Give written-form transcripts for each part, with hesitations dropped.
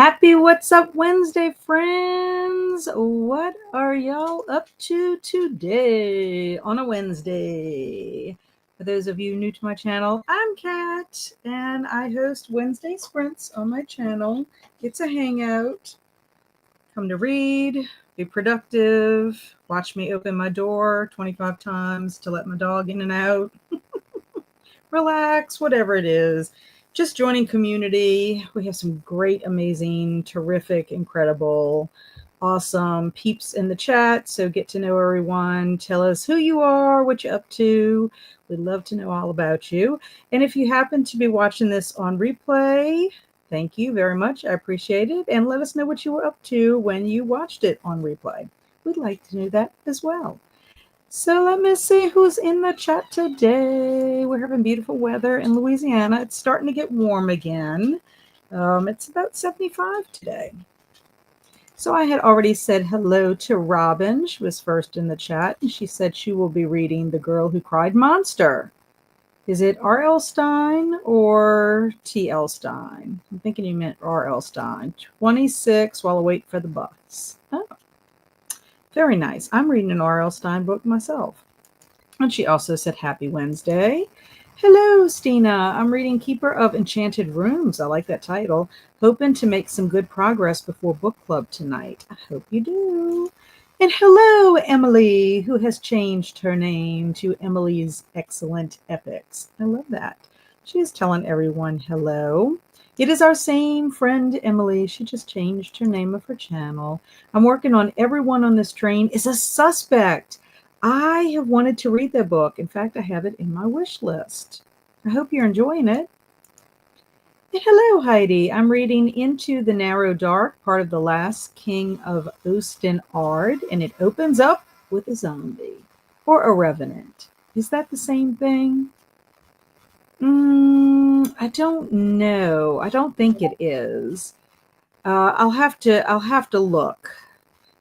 Happy What's Up Wednesday, friends. What are y'all up to today on a Wednesday? For those of you new to my channel, I'm Kat, and I host Wednesday Sprints on my channel. It's a hangout. Come to read, be productive, watch me open my door 25 times to let my dog in and out. Relax, whatever it is. Just joining community. We have some great, amazing, terrific, incredible, awesome peeps in the chat. So get to know everyone. Tell us who you are, what you're up to. We'd love to know all about you. And if you happen to be watching this on replay, thank you very much. I appreciate it. And let us know what you were up to when you watched it on replay. We'd like to know that as well. So let me see who's in the chat today. We're having beautiful weather in Louisiana. It's starting to get warm again. It's about 75 today. So I had already said hello to Robin. She was first in the chat, and she said she will be reading The Girl Who Cried Monster. Is it R.L. Stein or T.L. Stein? I'm thinking you meant R.L. Stein. 26 while I wait for the bus. Oh. Very nice. I'm reading an R.L. Stein book myself. And she also said, Happy Wednesday. Hello, Stina. I'm reading Keeper of Enchanted Rooms. I like that title. Hoping to make some good progress before book club tonight. I hope you do. And hello, Emily, who has changed her name to Emily's Excellent Epics. I love that. She is telling everyone hello. It is our same friend, Emily. She just changed her name of her channel. I'm working on Everyone on This Train is a Suspect. I have wanted to read that book. In fact, I have it in my wish list. I hope you're enjoying it. And hello, Heidi. I'm reading Into the Narrow Dark, part of The Last King of Osten-Ard, and it opens up with a zombie or a revenant. Is that the same thing? I don't know. I don't think it is. I'll have to look.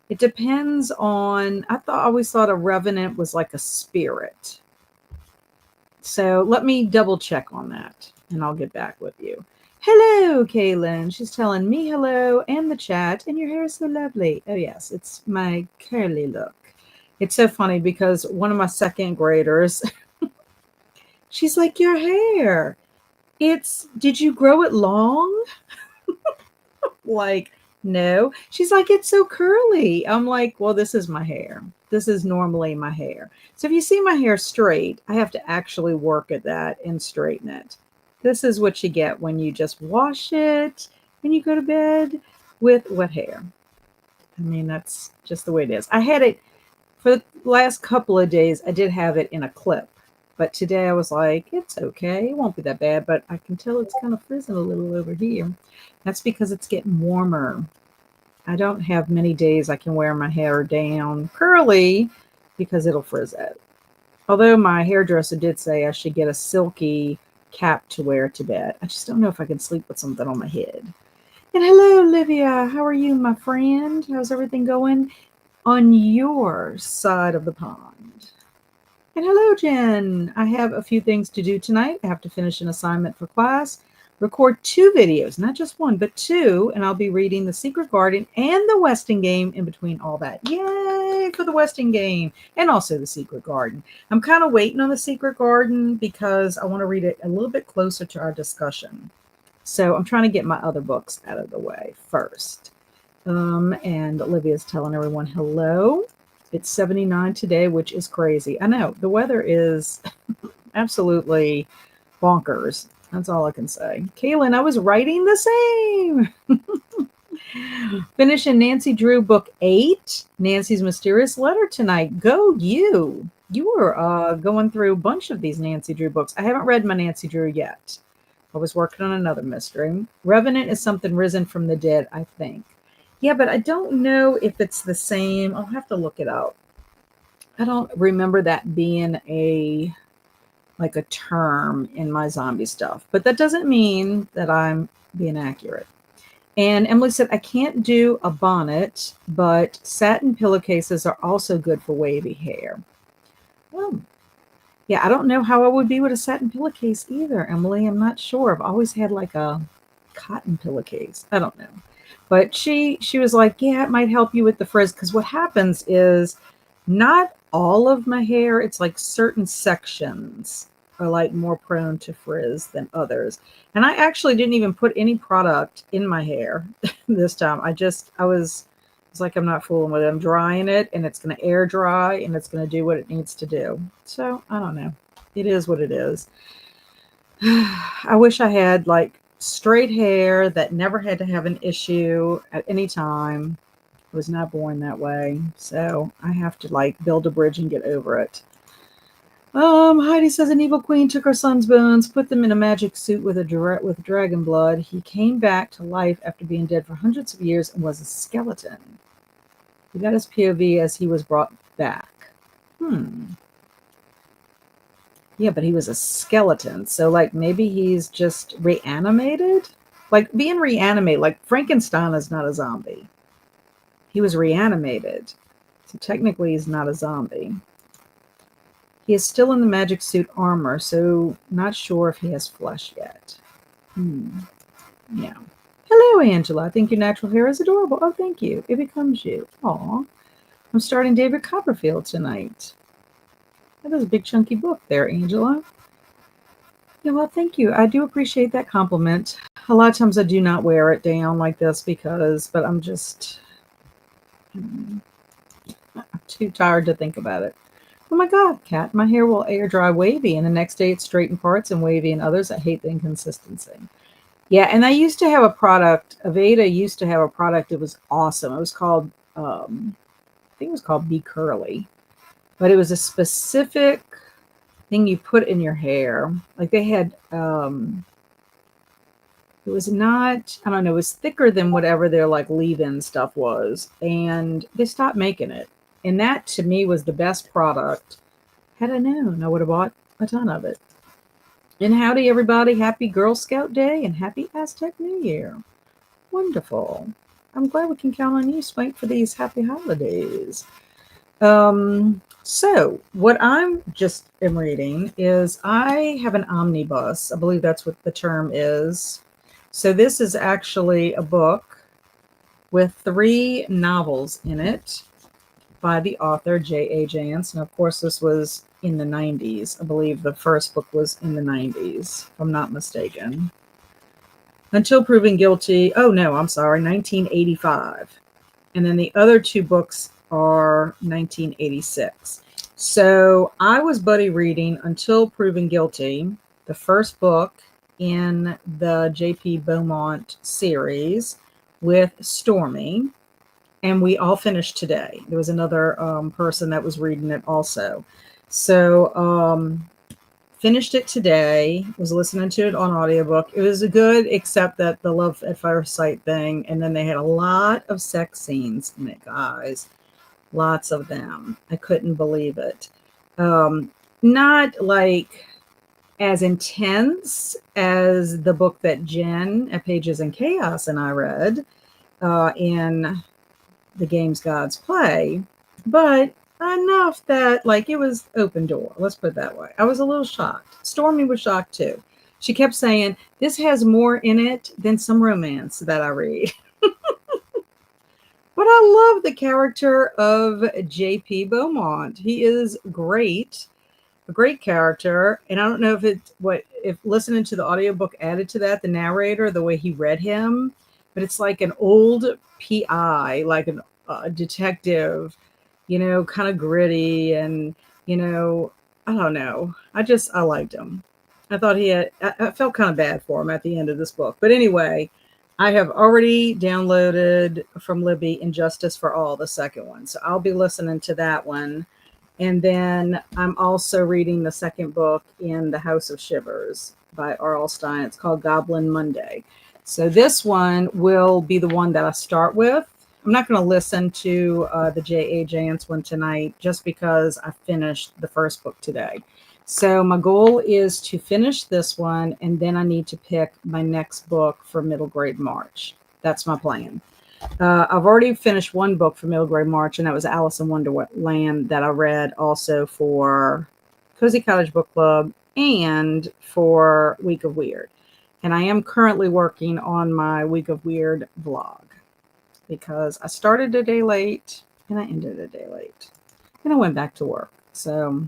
It depends on. I always thought a revenant was like a spirit. So let me double check on that, and I'll get back with you. Hello, Kaylin. She's telling me hello and the chat, and your hair is so lovely. Oh yes, it's my curly look. It's so funny because one of my second graders. She's like, your hair. Did you grow it long? Like, no. She's like, it's so curly. I'm like, well, this is my hair. This is normally my hair. So if you see my hair straight, I have to actually work at that and straighten it. This is what you get when you just wash it and you go to bed with wet hair. I mean, that's just the way it is. I had it for the last couple of days. I did have it in a clip. But today I was like, it's okay. It won't be that bad. But I can tell it's kind of frizzing a little over here. That's because it's getting warmer. I don't have many days I can wear my hair down curly because it'll frizz out. Although my hairdresser did say I should get a silky cap to wear to bed. I just don't know if I can sleep with something on my head. And hello, Olivia. How are you, my friend? How's everything going on your side of the pond? And hello, Jen. I have a few things to do tonight. I have to finish an assignment for class, record 2 videos, not just 1, but 2, and I'll be reading The Secret Garden and The Westing Game in between all that. Yay for The Westing Game and also The Secret Garden. I'm kind of waiting on The Secret Garden because I want to read it a little bit closer to our discussion. So I'm trying to get my other books out of the way first. And Olivia's telling everyone hello. It's 79 today, which is crazy. I know the weather is absolutely bonkers. That's all I can say. Kaylin, I was writing the same. Finishing Nancy Drew book 8, Nancy's Mysterious Letter tonight. Go you. You were going through a bunch of these Nancy Drew books. I haven't read my Nancy Drew yet. I was working on another mystery. Revenant is something risen from the dead, I think. Yeah, but I don't know if it's the same. I'll have to look it up. I don't remember that being a term in my zombie stuff, but that doesn't mean that I'm being accurate. And Emily said, I can't do a bonnet, but satin pillowcases are also good for wavy hair. Well, yeah, I don't know how I would be with a satin pillowcase either, Emily. I'm not sure. I've always had like a cotton pillowcase. I don't know. But she was like, yeah, it might help you with the frizz. Because what happens is not all of my hair, it's like certain sections are like more prone to frizz than others. And I actually didn't even put any product in my hair this time. I was it's like, I'm not fooling with it. I'm drying it and it's going to air dry and it's going to do what it needs to do. So I don't know. It is what it is. I wish I had like straight hair that never had to have an issue at any time. I was not born that way. So I have to like build a bridge and get over it. Heidi says an evil queen took her son's bones, put them in a magic suit with with dragon blood. He came back to life after being dead for hundreds of years and was a skeleton. We got his POV as he was brought back. Yeah, but he was a skeleton. So, like, maybe he's just reanimated? Like, being reanimated, like, Frankenstein is not a zombie. He was reanimated. So, technically, he's not a zombie. He is still in the magic suit armor, so not sure if he has flesh yet. Yeah. Hello, Angela. I think your natural hair is adorable. Oh, thank you. It becomes you. Aw. I'm starting David Copperfield tonight. That is a big chunky book there, Angela. Yeah, well, thank you. I do appreciate that compliment. A lot of times I do not wear it down like this but I'm just I'm too tired to think about it. Oh my God, Kat, my hair will air dry wavy, and the next day it's straight in parts and wavy in others. I hate the inconsistency. Yeah, and I used to have a product. Aveda used to have a product. It was awesome. It was called, I think it was called Be Curly, but it was a specific thing you put in your hair. Like they had, it was not, I don't know, it was thicker than whatever their like leave-in stuff was, and they stopped making it. And that to me was the best product. Had I known, I would have bought a ton of it. And howdy, everybody. Happy Girl Scout Day and happy Aztec New Year. Wonderful. I'm glad we can count on you, Spank, for these happy holidays. So what I'm just am reading is I have an omnibus. I believe that's what the term is. So this is actually a book with 3 novels in it by the author J.A. Jance. And of course, this was in the 90s. I believe the first book was in the 90s, if I'm not mistaken. Until Proven Guilty. Oh, no, I'm sorry, 1985. And then the other 2 books are 1986. So I was buddy reading Until Proven Guilty, the first book in the J.P. Beaumont series with Stormy. And we all finished today. There was another person that was reading it also. So finished it today, was listening to it on audiobook. It was good, except that the love at first sight thing. And then they had a lot of sex scenes in it, guys. Lots of them. I couldn't believe it. Not like as intense as the book that Jen at Pages and Chaos and I read in The Games Gods Play, but enough that like it was open door. Let's put it that way. I was a little shocked. Stormy was shocked too. She kept saying, this has more in it than some romance that I read. But I love the character of J.P. Beaumont. He is great, a great character. And I don't know if listening to the audiobook added to that, the narrator, the way he read him, but it's like an old PI, like a detective, kind of gritty and, I don't know. I liked him. I thought I felt kind of bad for him at the end of this book. But anyway, I have already downloaded from Libby Injustice for All, the second one. So I'll be listening to that one. And then I'm also reading the second book in The House of Shivers by R.L. Stine. It's called Goblin Monday. So this one will be the one that I start with. I'm not going to listen to the J.A. Jance one tonight just because I finished the first book today. So my goal is to finish this one, and then I need to pick my next book for middle grade March. That's my plan. I've already finished one book for middle grade March, and that was Alice in Wonderland that I read also for Cozy Cottage Book Club and for Week of Weird. And I am currently working on my Week of Weird vlog. because I started a day late and I ended a day late. And I went back to work. So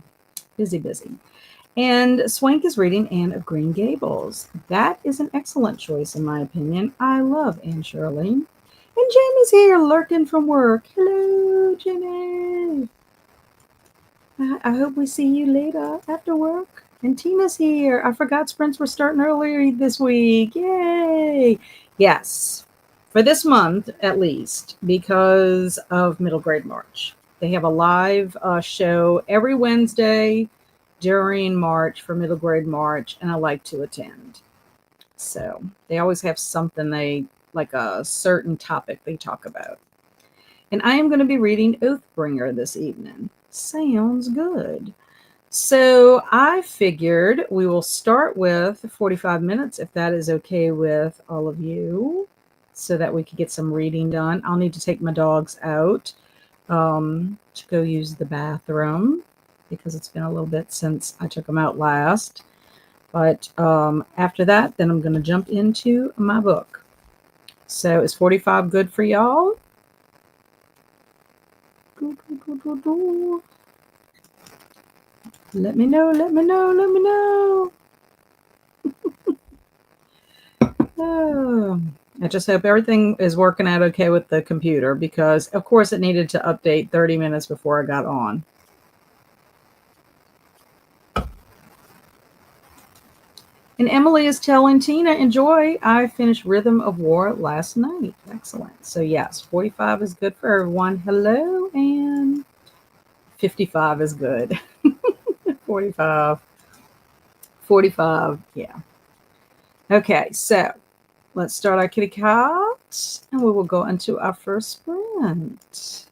busy, busy. And Swank is reading Anne of Green Gables. That is an excellent choice, in my opinion. I love Anne Shirley. And Jamie's here, lurking from work. Hello, Jamie. I hope we see you later after work. And Tina's here. I forgot sprints were starting earlier this week. Yay! Yes, for this month at least, because of Middle Grade March. They have a live show every Wednesday during March for Middle Grade March, and I like to attend. So they always have something like a certain topic they talk about. And I am going to be reading Oathbringer this evening. Sounds good. So I figured we will start with 45 minutes, if that is okay with all of you, so that we could get some reading done. I'll need to take my dogs out to go use the bathroom because it's been a little bit since I took them out last. But after that, then I'm going to jump into my book. So is 45 good for y'all? Let me know, let me know, let me know. Oh, I just hope everything is working out okay with the computer because, of course, it needed to update 30 minutes before I got on. And Emily is telling Tina, enjoy. I finished Rhythm of War last night. Excellent. So, yes, 45 is good for everyone. Hello, and 55 is good. 45. 45, yeah. Okay, so let's start our kitty cat, and we will go into our first sprint.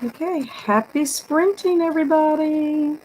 Okay, happy sprinting, everybody.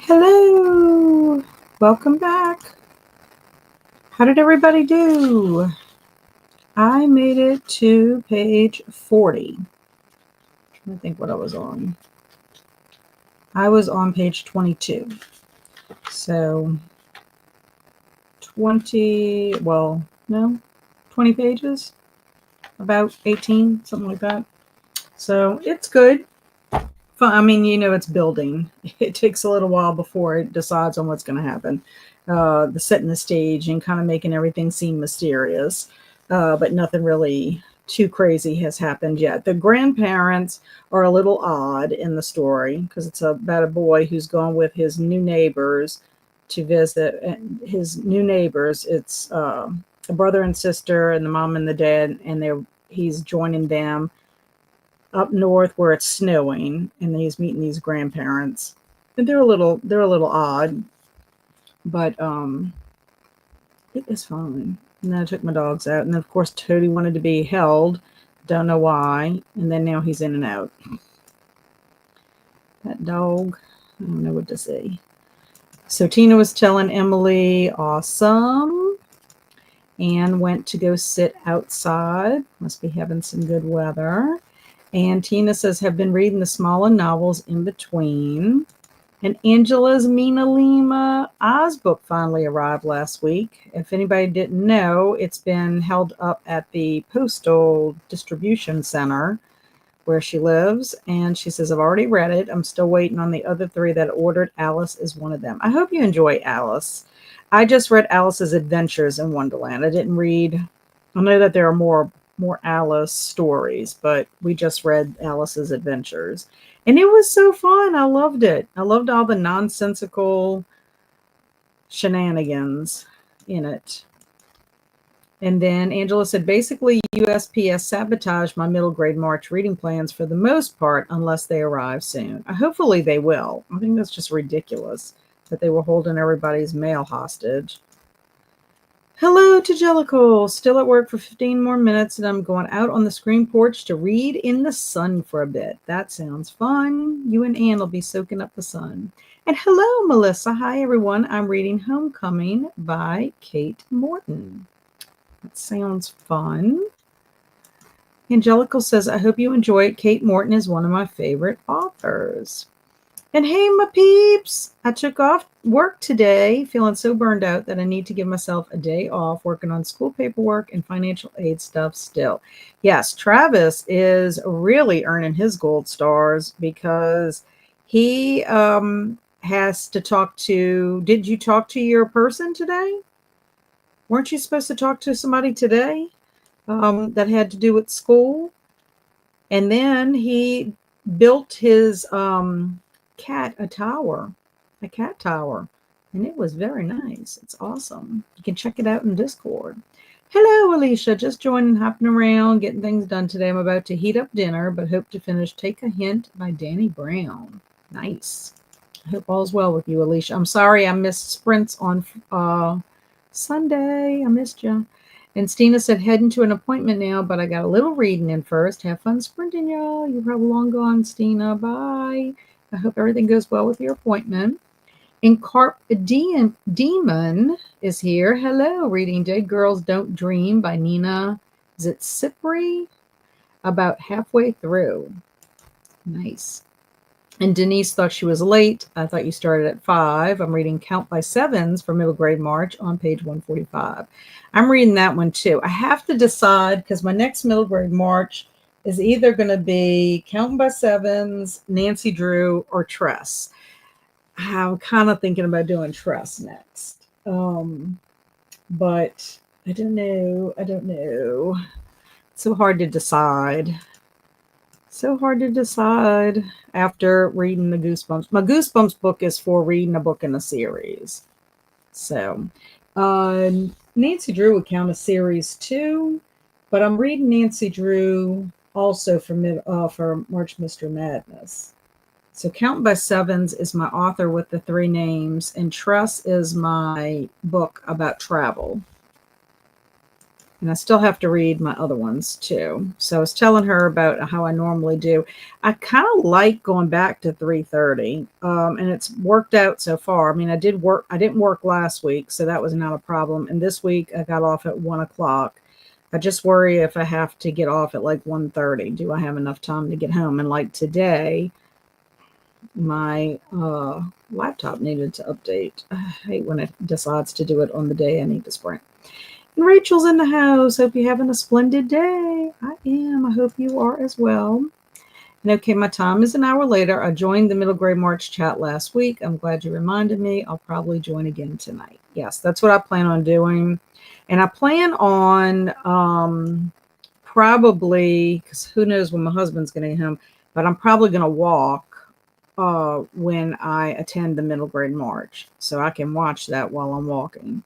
Hello. Welcome back. How did everybody do? I made it to page 40. I think what I was on. I was on page 22. So 20 pages, about 18, something like that. So it's good. I mean, it's building. It takes a little while before it decides on what's going to happen. The setting the stage and kind of making everything seem mysterious. But nothing really too crazy has happened yet. The grandparents are a little odd in the story because it's about a boy who's gone with his new neighbors to visit his new neighbors. It's a brother and sister and the mom and the dad, and he's joining them up north where it's snowing, and then he's meeting these grandparents. And they're a little odd, but it is fine. And then I took my dogs out, and then of course Toady wanted to be held. Don't know why. And then now he's in and out. That dog, I don't know what to say. So Tina was telling Emily, awesome. Anne went to go sit outside. Must be having some good weather. And Tina says, have been reading the smaller novels in between. And Angela's Mina Lima Oz book finally arrived last week. If anybody didn't know, it's been held up at the Postal Distribution Center where she lives. And she says, I've already read it. I'm still waiting on the other 3 that ordered. Alice is one of them. I hope you enjoy Alice. I just read Alice's Adventures in Wonderland. I know that there are more Alice stories, but we just read Alice's Adventures. And it was so fun. I loved it. I loved all the nonsensical shenanigans in it. And then Angela said, basically, USPS sabotaged my middle grade March reading plans for the most part, unless they arrive soon. Hopefully they will. I think that's just ridiculous that they were holding everybody's mail hostage. Hello to Jellicle. Still at work for 15 more minutes, and I'm going out on the screen porch to read in the sun for a bit. That sounds fun. You and Anne will be soaking up the sun. And hello, Melissa. Hi, everyone. I'm reading Homecoming by Kate Morton. That sounds fun. Angelical says, I hope you enjoy it. Kate Morton is one of my favorite authors. And hey, my peeps, I took off work today, feeling so burned out that I need to give myself a day off working on school paperwork and financial aid stuff still. Yes, Travis is really earning his gold stars because he has to talk to, did you talk to your person today? Weren't you supposed to talk to somebody today that had to do with school? And then he built his cat tower, and it was very nice. It's awesome. You can check it out in Discord. Hello, Alicia. Just joining, hopping around, getting things done today. I'm about to heat up dinner, but hope to finish Take a Hint by Danny Brown. Nice. I hope all's well with you, Alicia. I'm sorry I missed sprints on Sunday. I missed you. And Stina said, heading to an appointment now, but I got a little reading in first. Have fun sprinting, y'all. You're probably long gone, Stina. Bye. I hope everything goes well with your appointment. And Carp Demon is here. Hello, reading Dead Girls Don't Dream by Nina Zitsipri. About halfway through. Nice. And Denise thought she was late. I thought you started at 5. I'm reading Count by Sevens for middle grade March on page 145. I'm reading that one too. I have to decide because my next middle grade March is either going to be Counting by Sevens, Nancy Drew, or Tress. I'm kind of thinking about doing Tress next. But I don't know. It's so hard to decide. After reading the Goosebumps. My Goosebumps book is for reading a book in a series. So Nancy Drew would count as series 2, but I'm reading Nancy Drew also for March Mystery Madness. So Count by Sevens is my author with the 3 names, and Tress is my book about travel. And I still have to read my other ones too. So I was telling her about how I normally do. I kind of like going back to 3:30, and it's worked out so far. I mean, I did work. I didn't work last week, so that was not a problem. And this week I got off at 1 o'clock. I just worry if I have to get off at like 1:30. Do I have enough time to get home? And like today, my laptop needed to update. I hate when it decides to do it on the day I need to sprint. And Rachel's in the house. Hope you're having a splendid day. I am. I hope you are as well. And okay, my time is an hour later. I joined the Middle Grade March chat last week. I'm glad you reminded me. I'll probably join again tonight. Yes, that's what I plan on doing. And I plan on probably, because who knows when my husband's going to get home, but I'm probably going to walk when I attend the Middle Grade March. So I can watch that while I'm walking.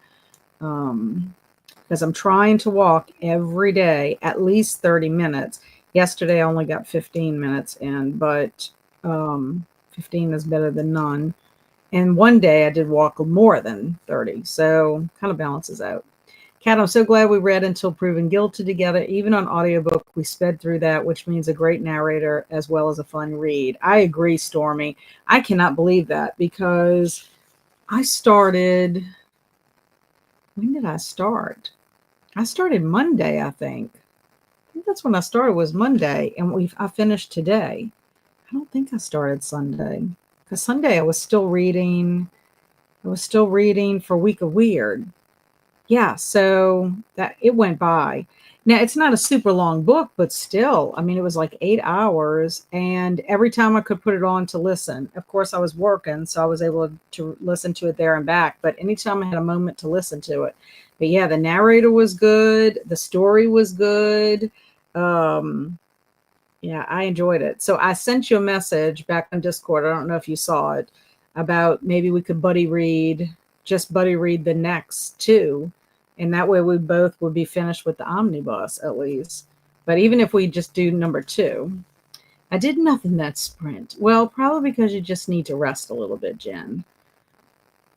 Because I'm trying to walk every day at least 30 minutes. Yesterday I only got 15 minutes in, but 15 is better than none. And one day I did walk more than 30, so kind of balances out. Kat, I'm so glad we read Until Proven Guilty together. Even on audiobook, we sped through that, which means a great narrator as well as a fun read. I agree, Stormy. I cannot believe that because I started, when did I start? I started Monday, I think. I think that's when I started was Monday, and I finished today. I don't think I started Sunday because Sunday I was still reading. I was still reading for Week of Weird. Yeah, so that it went by. Now it's not a super long book, but still, I mean, it was like 8 hours, and every time I could put it on to listen. Of course, I was working, so I was able to listen to it there and back. But anytime I had a moment to listen to it, but yeah, the narrator was good, the story was good. Yeah, I enjoyed it. So I sent you a message back on Discord. I don't know if you saw it about maybe we could just buddy read the next two. And that way we both would be finished with the omnibus at least. But even if we just do number 2, I did nothing that sprint. Well, probably because you just need to rest a little bit, Jen.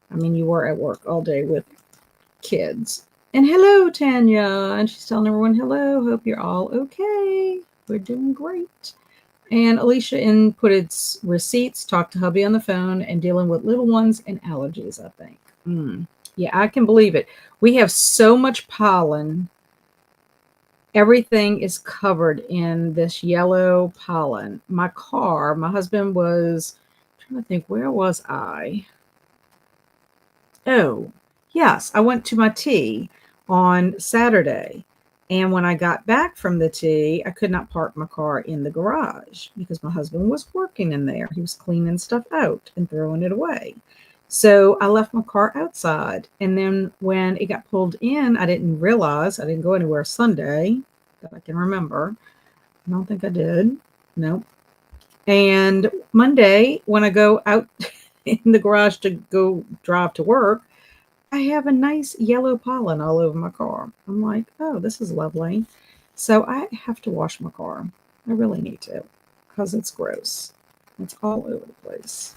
I mean, you were at work all day with kids. And hello, Tanya. And she's telling everyone hello. Hope you're all okay. We're doing great. And Alicia inputted receipts, talked to hubby on the phone, and dealing with little ones and allergies, I think. Yeah, I can believe it. We have so much pollen. Everything is covered in this yellow pollen. My husband was I'm trying to think, where was I? Oh, yes, I went to my tea on Saturday. And when I got back from the tea, I could not park my car in the garage because my husband was working in there. He was cleaning stuff out and throwing it away. So I left my car outside. And then when it got pulled in, I didn't realize I didn't go anywhere Sunday that I can remember. I don't think I did. Nope. And Monday, when I go out in the garage to go drive to work, I have a nice yellow pollen all over my car. I'm like, oh, this is lovely. So I have to wash my car. I really need to because it's gross. It's all over the place.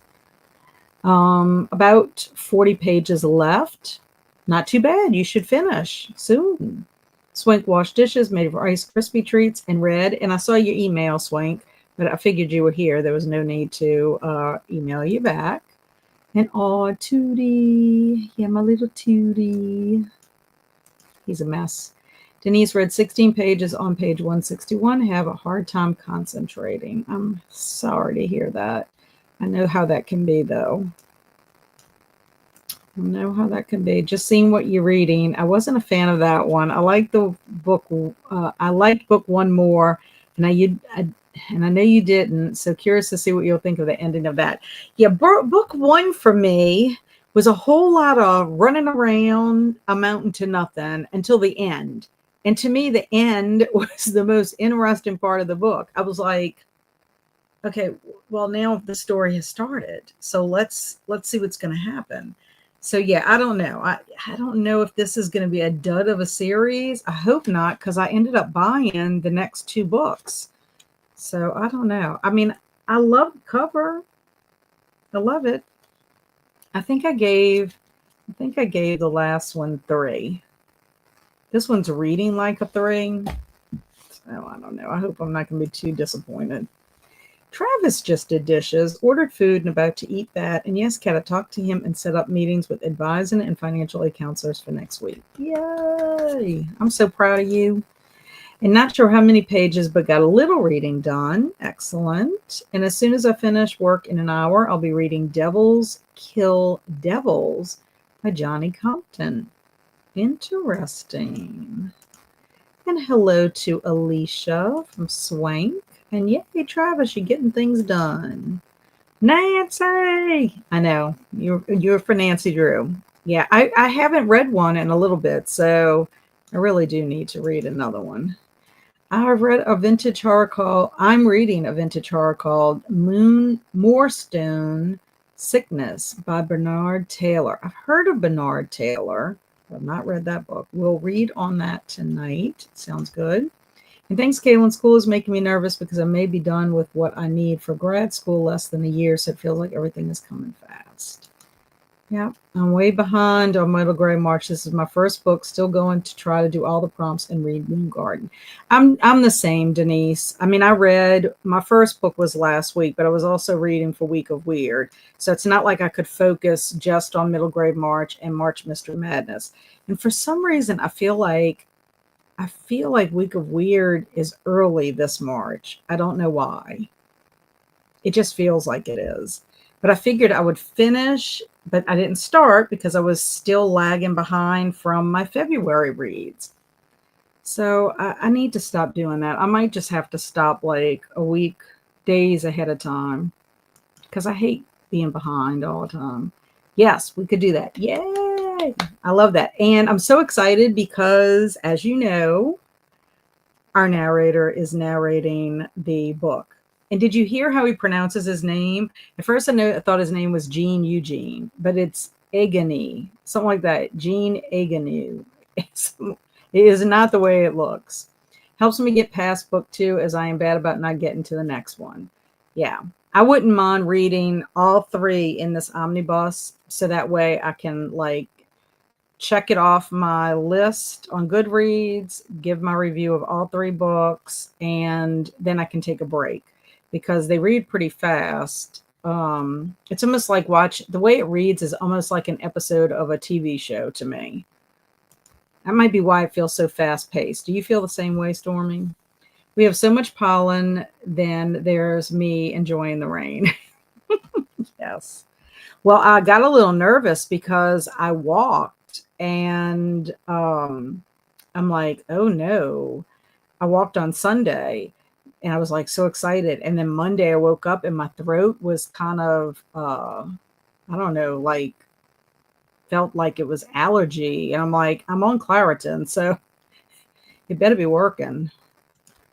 About 40 pages left. Not too bad. You should finish soon. Swank washed dishes, made Rice Krispie treats, and read. And I saw your email, Swank, but I figured you were here. There was no need to email you back. And Tootie. Yeah, my little Tootie. He's a mess. Denise read 16 pages on page 161. Have a hard time concentrating. I'm sorry to hear that. I know how that can be, though. I know how that can be. Just seeing what you're reading. I wasn't a fan of that one. I liked the book. I liked book 1 more. And I know you didn't, so curious to see what you'll think of the ending of that. Yeah, book 1 for me was a whole lot of running around amounting to nothing until the end. And to me, the end was the most interesting part of the book. I was like, okay, well, now the story has started, so let's see what's going to happen. So yeah, I don't know. I don't know if this is going to be a dud of a series. I hope not, because I ended up buying the next 2 books. So I don't know. I mean, I love the cover. I love it. I think I gave the last one 3. This one's reading like a 3. So I don't know. I hope I'm not going to be too disappointed. Travis just did dishes, ordered food, and about to eat that. And yes, Kat, I talked to him and set up meetings with advising and financial aid counselors for next week. Yay! I'm so proud of you. And not sure how many pages, but got a little reading done. Excellent. And as soon as I finish work in an hour, I'll be reading Devils Kill Devils by Johnny Compton. Interesting. And hello to Alicia from Swank. And yay, Travis, you're getting things done. Nancy! I know. You're for Nancy Drew. Yeah, I haven't read one in a little bit, so I really do need to read another one. I'm reading a vintage horror called Moorstone Sickness by Bernard Taylor. I've heard of Bernard Taylor. I've not read that book. We'll read on that tonight. Sounds good. And thanks, Caitlin. School is making me nervous because I may be done with what I need for grad school less than a year, so it feels like everything is coming fast. Yeah, I'm way behind on Middle Grade March. This is my first book, still going to try to do all the prompts and read Moon Garden. I'm the same, Denise. I mean, I read, my first book was last week, but I was also reading for Week of Weird. So it's not like I could focus just on Middle Grade March and March Mystery Madness. And for some reason, I feel like Week of Weird is early this March. I don't know why. It just feels like it is. But I figured I would finish, but I didn't start because I was still lagging behind from my February reads. So I need to stop doing that. I might just have to stop like a week, days ahead of time, because I hate being behind all the time. Yes, we could do that. Yay! I love that. And I'm so excited because, as you know, our narrator is narrating the book. And did you hear how he pronounces his name? At first, I thought his name was Gene Eugene, but it's Agony, something like that. Gene Agony. It is not the way it looks. Helps me get past book 2, as I am bad about not getting to the next one. Yeah, I wouldn't mind reading all 3 in this omnibus, so that way I can like check it off my list on Goodreads, give my review of all 3 books, and then I can take a break because they read pretty fast. It's almost like the way it reads is almost like an episode of a TV show to me. That might be why it feels so fast paced. Do you feel the same way, Stormy? We have so much pollen, then there's me enjoying the rain. Yes. Well, I got a little nervous because I walked and I'm like, oh no. I walked on Sunday and I was like so excited. And then Monday I woke up and my throat was kind of, I don't know, like felt like it was allergy. And I'm like, I'm on Claritin, so it better be working.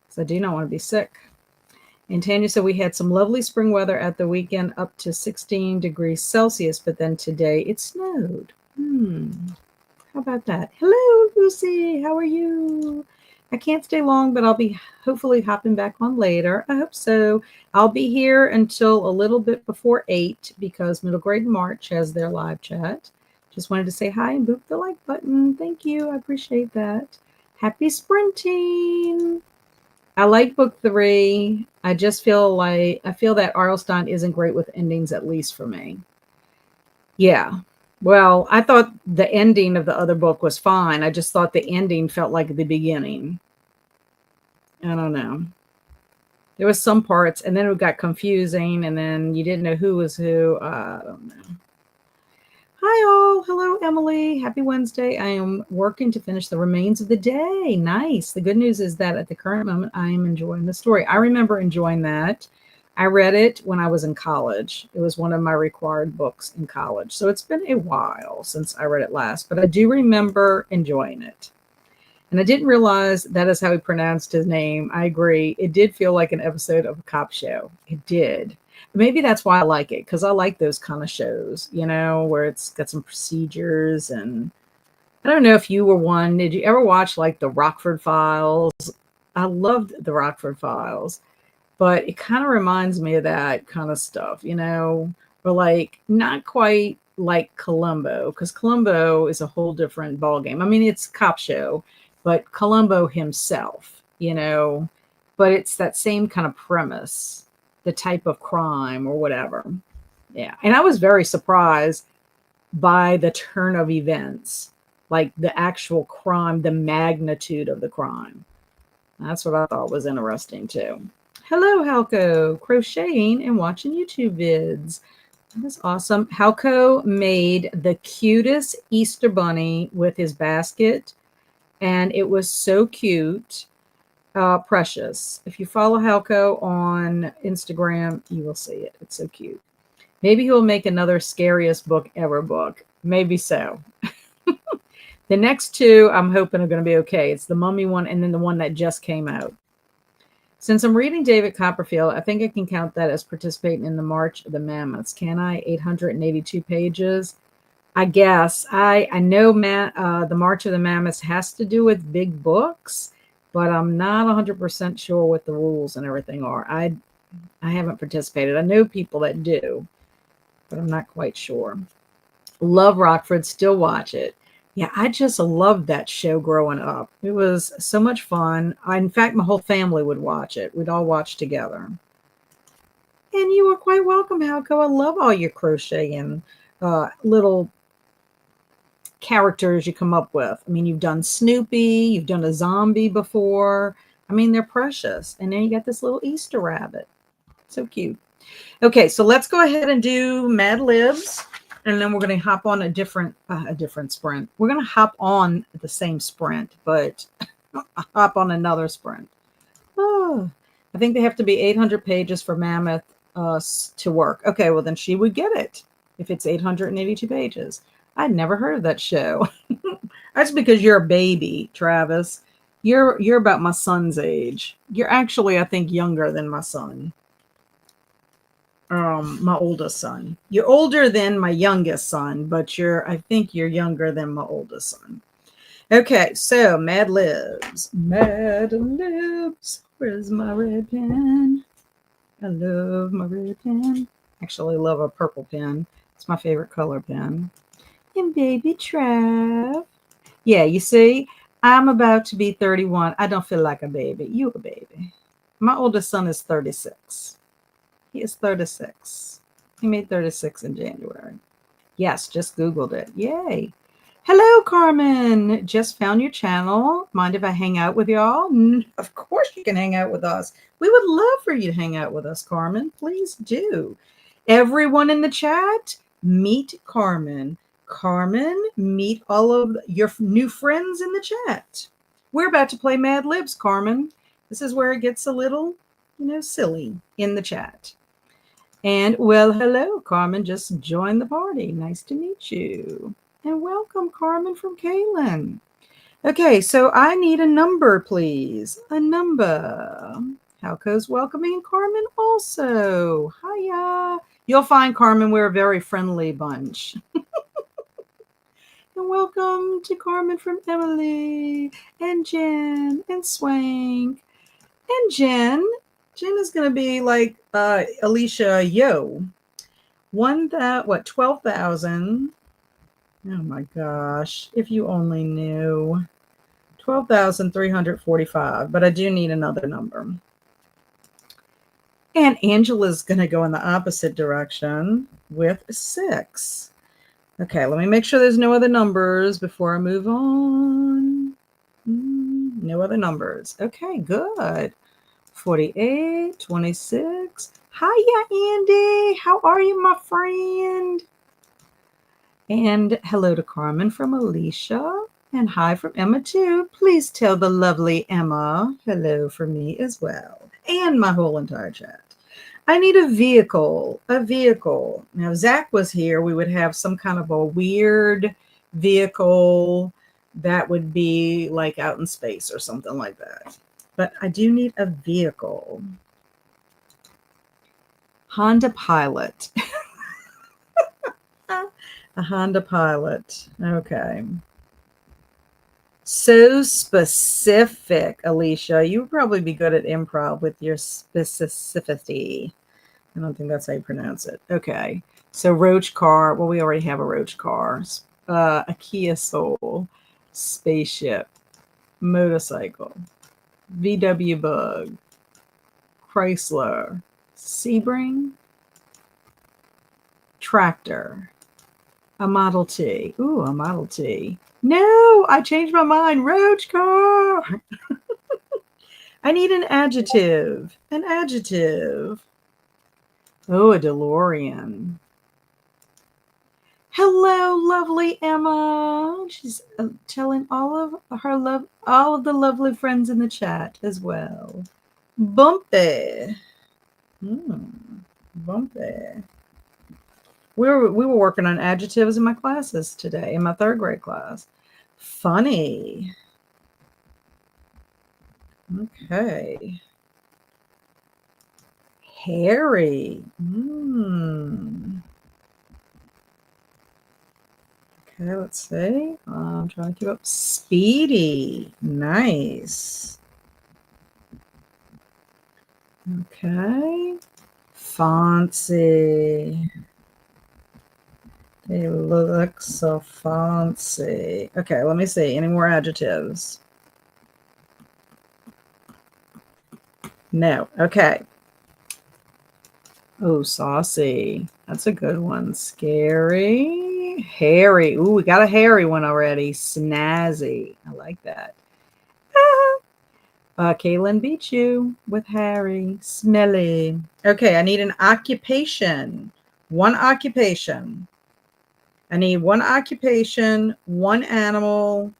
So I do not want to be sick. And Tanya said we had some lovely spring weather at the weekend, up to 16 degrees Celsius, but then today it snowed. How about that? Hello, Lucy. How are you? I can't stay long, but I'll be hopefully hopping back on later. I hope so. I'll be here until a little bit before 8 because Middle Grade March has their live chat. Just wanted to say hi and boop the like button. Thank you. I appreciate that. Happy sprinting. I like book 3. I just feel that Arlstein isn't great with endings, at least for me. Yeah. Well, I thought the ending of the other book was fine. I just thought the ending felt like the beginning. I don't know. There was some parts, and then it got confusing, and then you didn't know who was who. I don't know. Hi all. Hello, Emily. Happy Wednesday. I am working to finish the remains of the day. Nice. The good news is that at the current moment, I am enjoying the story. I remember enjoying that. I read it when I was in college. It was one of my required books in college. So it's been a while since I read it last, but I do remember enjoying it. And I didn't realize that is how he pronounced his name. I agree. It did feel like an episode of a cop show. It did. Maybe that's why I like it, because I like those kind of shows, where it's got some procedures. And I don't know if you were one. Did you ever watch like the Rockford Files? I loved the Rockford Files, but it kind of reminds me of that kind of stuff, or like not quite like Columbo, because Columbo is a whole different ballgame. I mean, it's a cop show, but Columbo himself, but it's that same kind of premise, the type of crime or whatever. Yeah. And I was very surprised by the turn of events, like the actual crime, the magnitude of the crime. That's what I thought was interesting too. Hello, Halco, crocheting and watching YouTube vids. That's awesome. Halco made the cutest Easter bunny with his basket, and it was so cute. Precious. If you follow Halco on Instagram, you will see it. It's so cute. Maybe he'll make another scariest book ever book. Maybe so. The next two I'm hoping are going to be okay. It's the Mummy one and then the one that just came out. Since I'm reading David Copperfield, I think I can count that as participating in the March of the Mammoths. Can I? 882 pages. I guess. I know the March of the Mammoths has to do with big books, but I'm not 100% sure what the rules and everything are. I haven't participated. I know people that do, but I'm not quite sure. Love Rockford, still watch it. Yeah, I just loved that show growing up. It was so much fun. In fact, my whole family would watch it. We'd all watch together. And you are quite welcome, Halco. I love all your crocheting little characters you come up with. I mean, you've done Snoopy, you've done a zombie before. I mean, they're precious. And then you got this little Easter rabbit. So cute. Okay, so let's go ahead and do Mad Libs. And then we're going to hop on a different sprint. We're going to hop on the same sprint, but hop on another sprint. Oh, I think they have to be 800 pages for Mammoth to work. Okay, well, then she would get it if it's 882 pages. I'd never heard of that show. That's because you're a baby, Travis. You're about my son's age. You're actually, I think, younger than my son. My oldest son. You're older than my youngest son, but I think you're younger than my oldest son. Okay, so Mad Libs. Mad Libs. Where's my red pen? I love my red pen. Actually, I love a purple pen. It's my favorite color pen. And baby Trav. Yeah, you see, I'm about to be 31. I don't feel like a baby. You a baby. My oldest son is 36. He is 36. He made 36 in January. Yes, just Googled it. Yay. Hello, Carmen. Just found your channel. Mind if I hang out with y'all? Of course you can hang out with us. We would love for you to hang out with us, Carmen. Please do. Everyone in the chat, meet Carmen. Carmen, meet all of your new friends in the chat. We're about to play Mad Libs, Carmen. This is where it gets a little, silly in the chat. And, well, hello, Carmen. Just joined the party. Nice to meet you. And welcome, Carmen from Kaylin. Okay, so I need a number, please. A number. Halco's welcoming Carmen also. Hiya. You'll find, Carmen, we're a very friendly bunch. And welcome to Carmen from Emily and Jen and Swank and Jen. Jen is going to be like Alicia Yo. 12,000. Oh my gosh. If you only knew. 12,345. But I do need another number. And Angela's going to go in the opposite direction with 6. Okay, let me make sure there's no other numbers before I move on. No other numbers. Okay, good. 48, 26. Hiya, Andy. How are you, my friend? And hello to Carmen from Alicia. And hi from Emma, too. Please tell the lovely Emma hello from me as well. And my whole entire chat. I need a vehicle. Now, if Zach was here, we would have some kind of a weird vehicle that would be like out in space or something like that. But I do need a vehicle. Honda Pilot. A Honda Pilot. Okay. So specific, Alicia. You would probably be good at improv with your specificity. I don't think that's how you pronounce it. Okay. So Roach car. Well, we already have a Roach car. A Kia Soul. Spaceship. motorcycle, VW Bug, Chrysler, Sebring, tractor, a Model T. Ooh, a Model T. No, I changed my mind. Roach car. I need an adjective. An adjective. Oh, a DeLorean. Hello, lovely Emma. She's telling all of the lovely friends in the chat as well. Bumpy. Bumpy. We were working on adjectives in my classes today, in my 3rd grade class. Funny. Okay. Hairy. Okay, let's see. I'm trying to keep up. Speedy. Nice. Okay. Fancy. They look so fancy. Okay, let me see. Any more adjectives? No. Okay. Oh, saucy. That's a good one. Scary. Hairy. Ooh, we got a hairy one already. Snazzy. I like that. Kaylin beat you with Harry. Smelly. Okay, I need an occupation. One occupation. I need one occupation, one animal,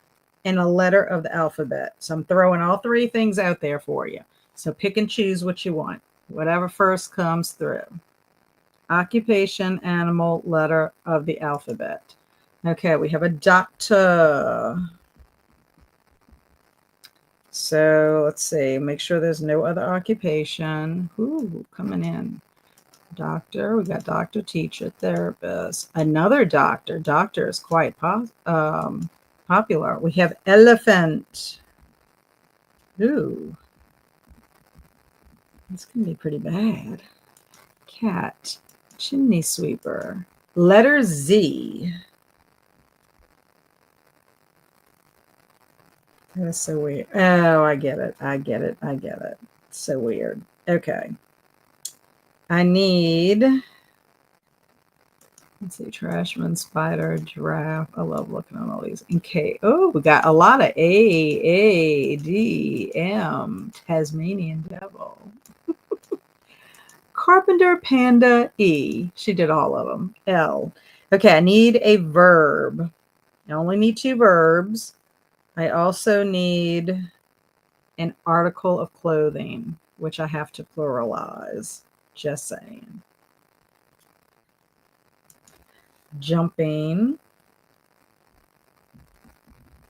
and a letter of the alphabet. So I'm throwing all 3 things out there for you. So pick and choose what you want. Whatever first comes through. Occupation, animal, letter of the alphabet. Okay, we have a doctor. So let's see. Make sure there's no other occupation. Ooh, coming in. Doctor. We got doctor, teacher, therapist. Another doctor. Doctor is quite popular. We have elephant. Ooh. This can be pretty bad. Cat. Chimney sweeper. Letter Z. That is so weird. Oh, I get it. I get it. I get it. So weird. Okay. I need, let's see, trashman, spider, giraffe. I love looking at all these. Okay. Oh, we got a lot of A, D, M, Tasmanian devil. Carpenter, panda, E. She did all of them. L. Okay, I need a verb. I only need 2 verbs. I also need an article of clothing, which I have to pluralize. Just saying. Jumping.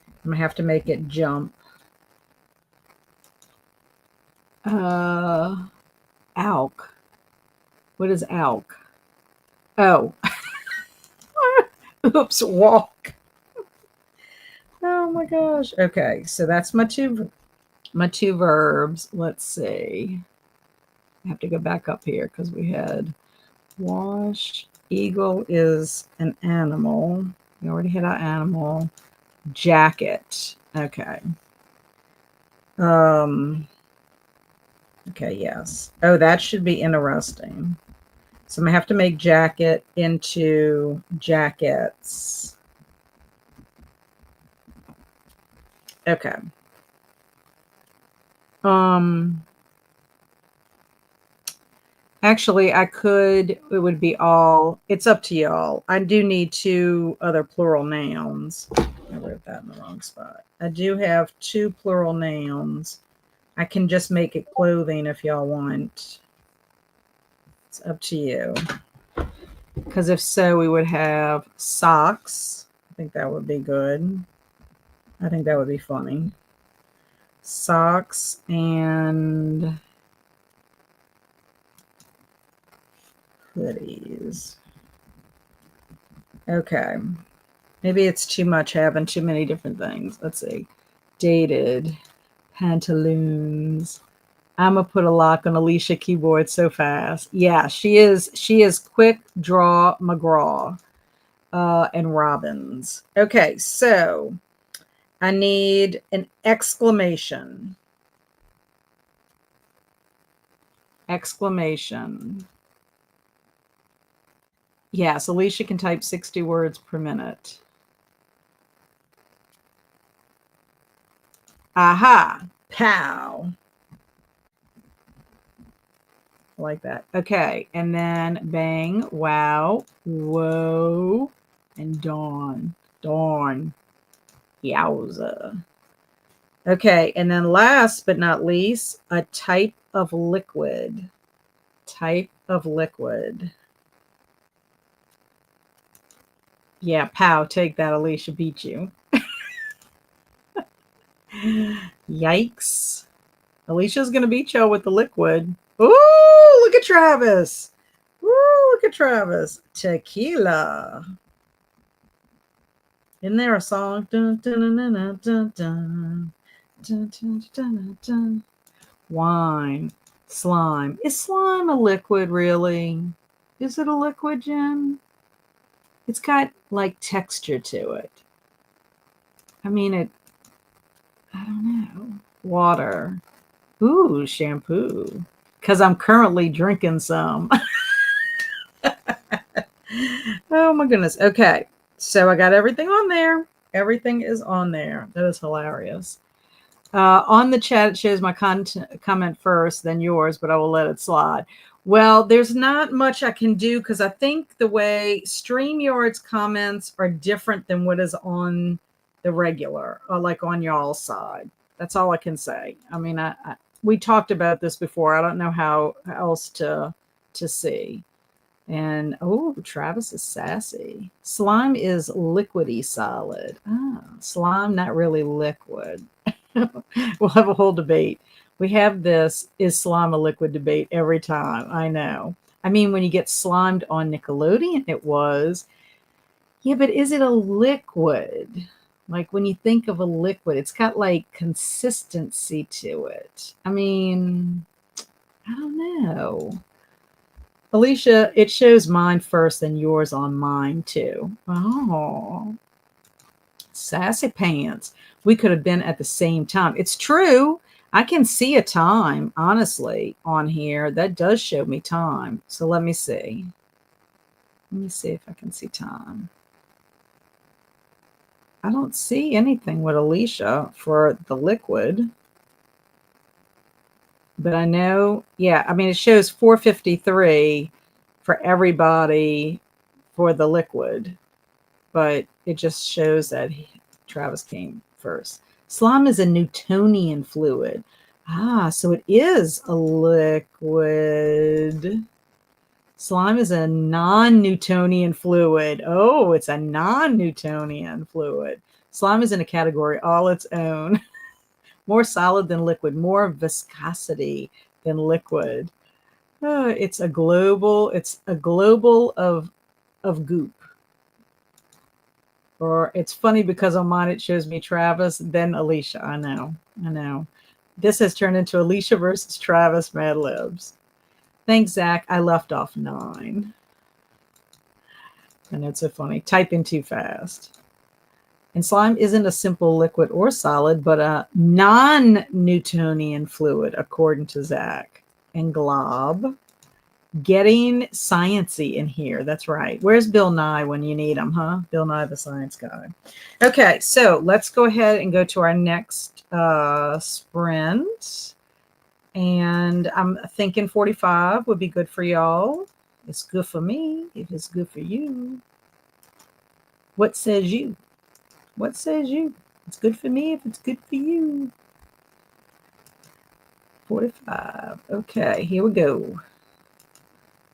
I'm going to have to make it jump. Alk. What is alk? Oh. Oops, walk. Oh my gosh. Okay, so that's my two verbs. Let's see. I have to go back up here because we had wash. Eagle is an animal. We already had our animal. Jacket. Okay. Okay, yes. Oh, that should be interesting. So I'm going to have to make jacket into jackets. Okay. Actually, I could, it would be all, it's up to y'all. I do need 2 other plural nouns. I wrote that in the wrong spot. I do have 2 plural nouns. I can just make it clothing if y'all want. It's up to you. Because if so, we would have socks. I think that would be good. I think that would be funny. Socks and hoodies. Okay. Maybe it's too much having too many different things. Let's see. Dated. Pantaloons. I'm going to put a lock on Alicia keyboard so fast. Yeah, she is quick draw McGraw and Robbins. Okay, so I need an exclamation. Exclamation. Yes, Alicia can type 60 words per minute. Aha. Pow. Like that. Okay. And then bang, wow, whoa, and dawn. Dawn. Yowza. Okay. And then last but not least, a type of liquid. Type of liquid. Yeah, pow, take that. Alicia beat you. Yikes. Alicia's going to beat you with the liquid. Ooh, look at Travis. Ooh, look at Travis. Tequila. Isn't there a song? Dun, dun, dun, dun, dun, dun, dun, dun, dun, dun. Wine. Slime. Is slime a liquid, really? Is it a liquid, Jen? It's got like texture to it. I mean, I don't know. Water. Ooh, shampoo. Because I'm currently drinking some. Oh my goodness. Okay. So I got everything on there. Everything is on there. That is hilarious. On the chat, it shows my comment first, then yours, but I will let it slide. Well, there's not much I can do because I think the way StreamYard's comments are different than what is on the regular, or like on y'all's side. That's all I can say. I mean, we talked about this before. I don't know how else to see. And oh, Travis is sassy. Slime is liquidy solid. Slime, not really liquid. We'll have a whole debate. We have this is slime a liquid debate every time. I know. I mean, when you get slimed on Nickelodeon, it was. Yeah, but is it a liquid? Like when you think of a liquid, it's got like consistency to it. I mean, I don't know. Alicia, it shows mine first and yours on mine too. Oh, sassy pants. We could have been at the same time. It's true. I can see a time, honestly, on here. That does show me time. So let me see. Let me see if I can see time. I don't see anything with Alicia for the liquid. But I know, yeah, I mean, it shows 4:53 for everybody for the liquid. But it just shows that Travis came first. Slime is a Newtonian fluid. So it is a liquid. Slime is a non-Newtonian fluid. Oh, it's a non-Newtonian fluid. Slime is in a category all its own. More solid than liquid, more viscosity than liquid. It's a global of goop. Or it's funny because on mine it shows me Travis, then Alicia. I know. This has turned into Alicia versus Travis Mad Libs. Thanks, Zach. I left off 9. And it's so funny. Typing too fast. And slime isn't a simple liquid or solid, but a non-Newtonian fluid, according to Zach. And glob. Getting science-y in here. That's right. Where's Bill Nye when you need him, huh? Bill Nye, the science guy. Okay, so let's go ahead and go to our next sprint. And I'm thinking 45 would be good for y'all. It's good for me if it's good for you. What says you? What says you? It's good for me if it's good for you. 45. Okay, here we go.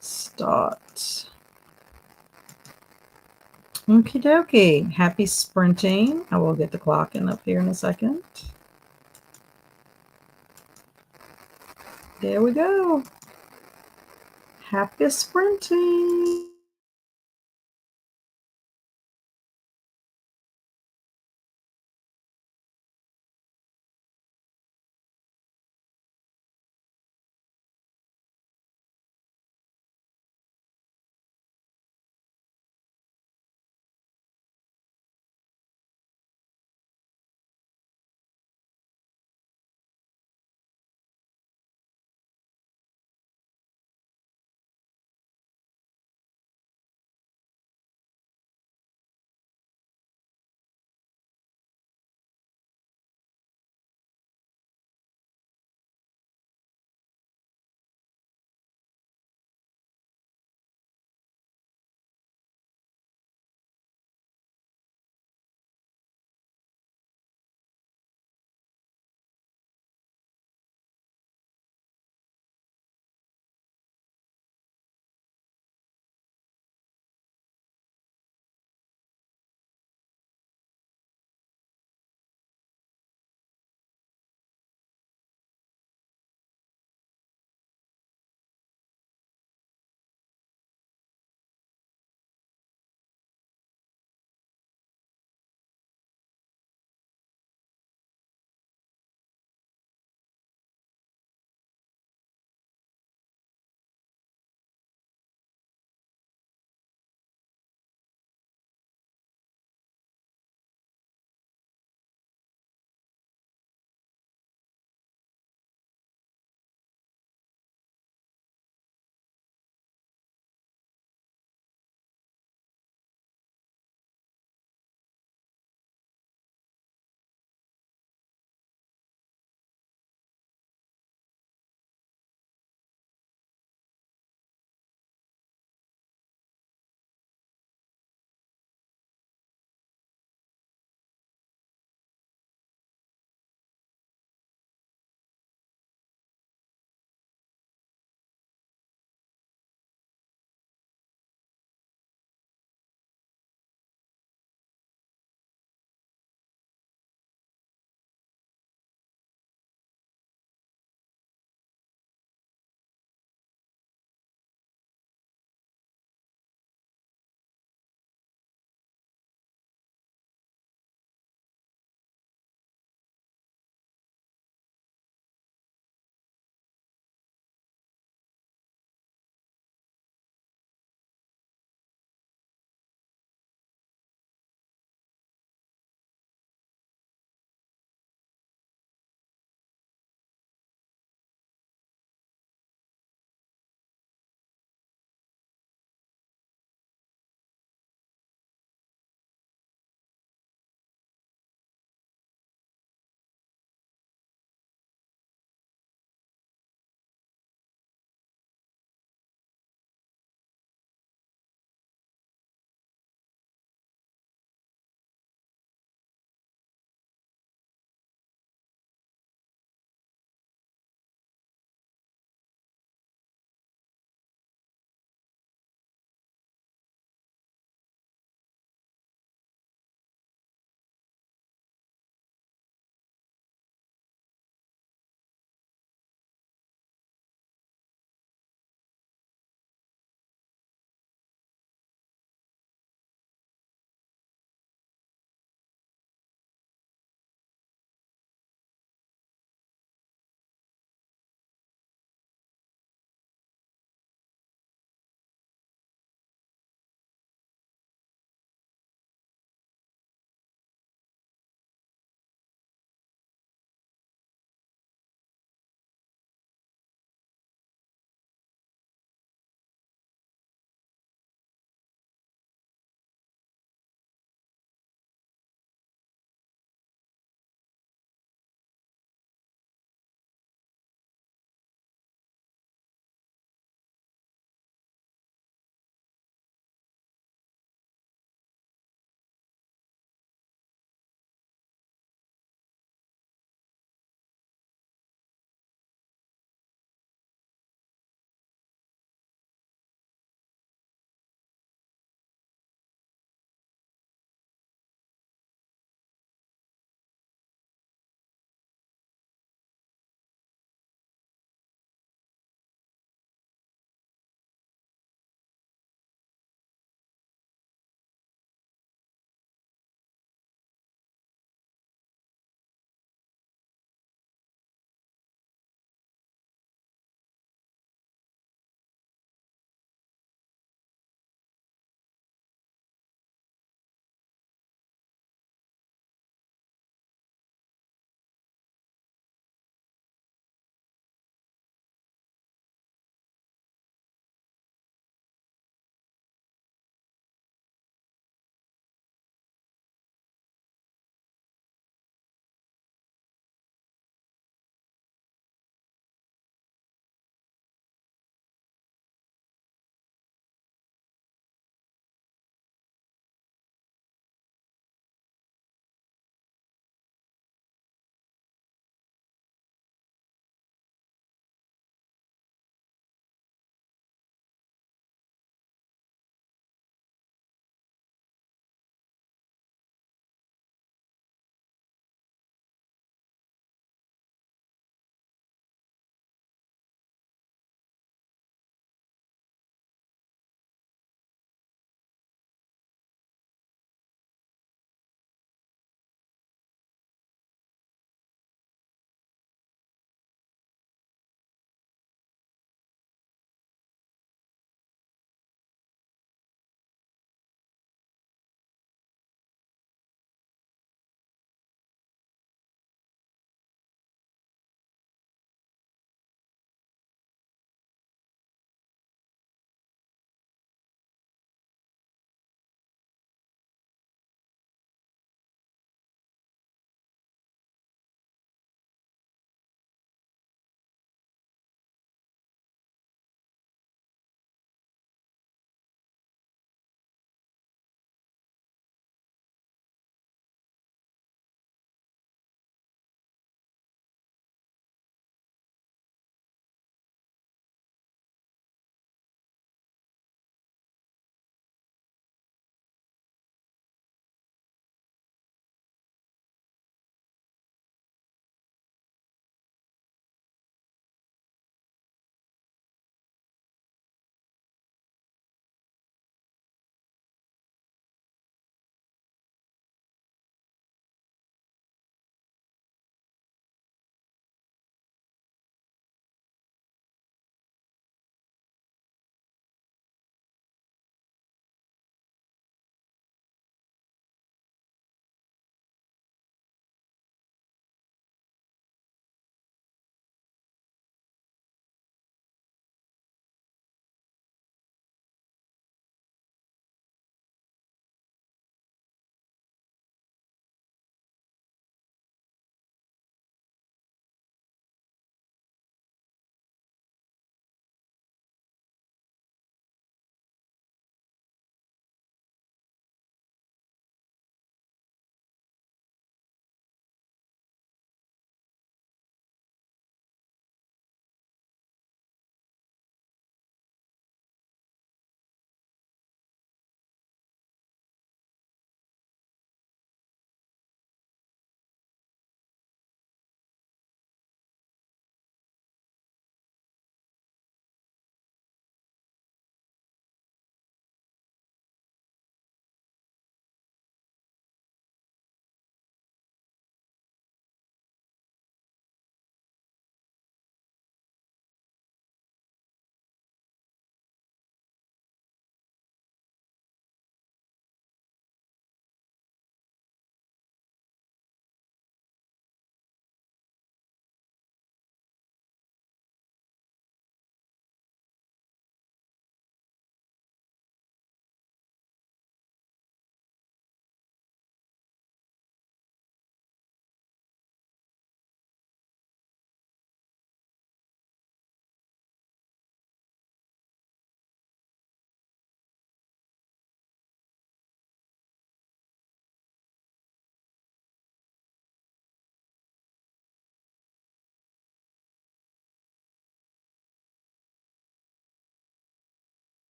Start. Okie dokie. Happy sprinting. I will get the clock in up here in a second. There we go. Happy sprinting.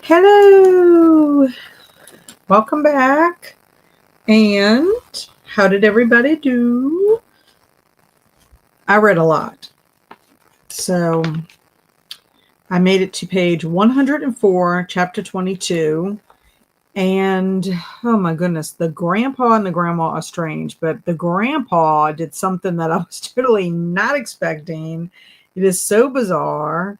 Hello. Welcome back. And how did everybody do? I read a lot. So I made it to page 104, chapter 22. And oh my goodness, the grandpa and the grandma are strange, but the grandpa did something that I was totally not expecting. It is so bizarre.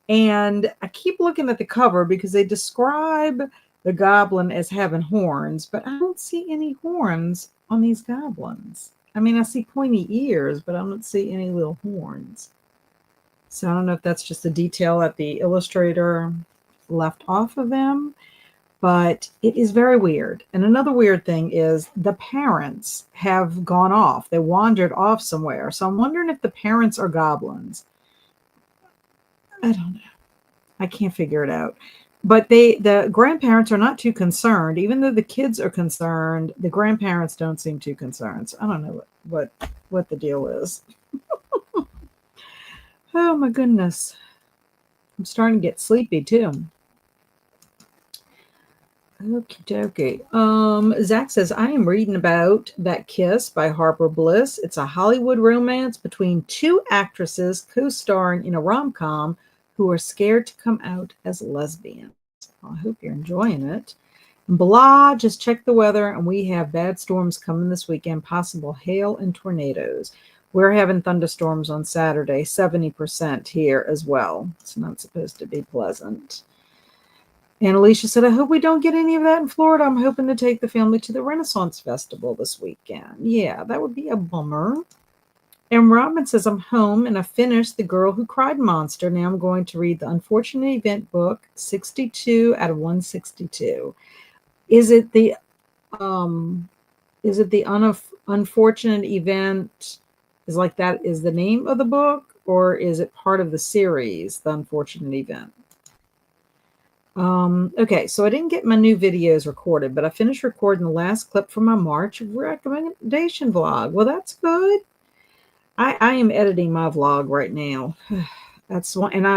And I keep looking at the cover because they describe the goblin as having horns, but I don't see any horns on these goblins. I mean, I see pointy ears, but I don't see any little horns. So I don't know if that's just a detail that the illustrator left off of them, but it is very weird. And another weird thing is the parents have gone off. They wandered off somewhere. So I'm wondering if the parents are goblins. I don't know. I can't figure it out. But the grandparents are not too concerned. Even though the kids are concerned, the grandparents don't seem too concerned. So I don't know what the deal is. Oh my goodness. I'm starting to get sleepy too. Okie dokie. Zach says, I am reading about That Kiss by Harper Bliss. It's a Hollywood romance between two actresses co-starring in a rom-com who are scared to come out as lesbians. I hope you're enjoying it. Blah, just check the weather, and we have bad storms coming this weekend, possible hail and tornadoes. We're having thunderstorms on Saturday, 70% here as well. It's not supposed to be pleasant. And Alicia said, I hope we don't get any of that in Florida. I'm hoping to take the family to the Renaissance Festival this weekend. Yeah, that would be a bummer. And Robin says, I'm home and I finished The Girl Who Cried Monster. Now I'm going to read the Unfortunate Event book, 62 out of 162. Is it the Unfortunate Event is like that is the name of the book, or is it part of the series, The Unfortunate Event? Okay, so I didn't get my new videos recorded, but I finished recording the last clip from my March recommendation vlog. Well, that's good. I am editing my vlog right now. That's one, and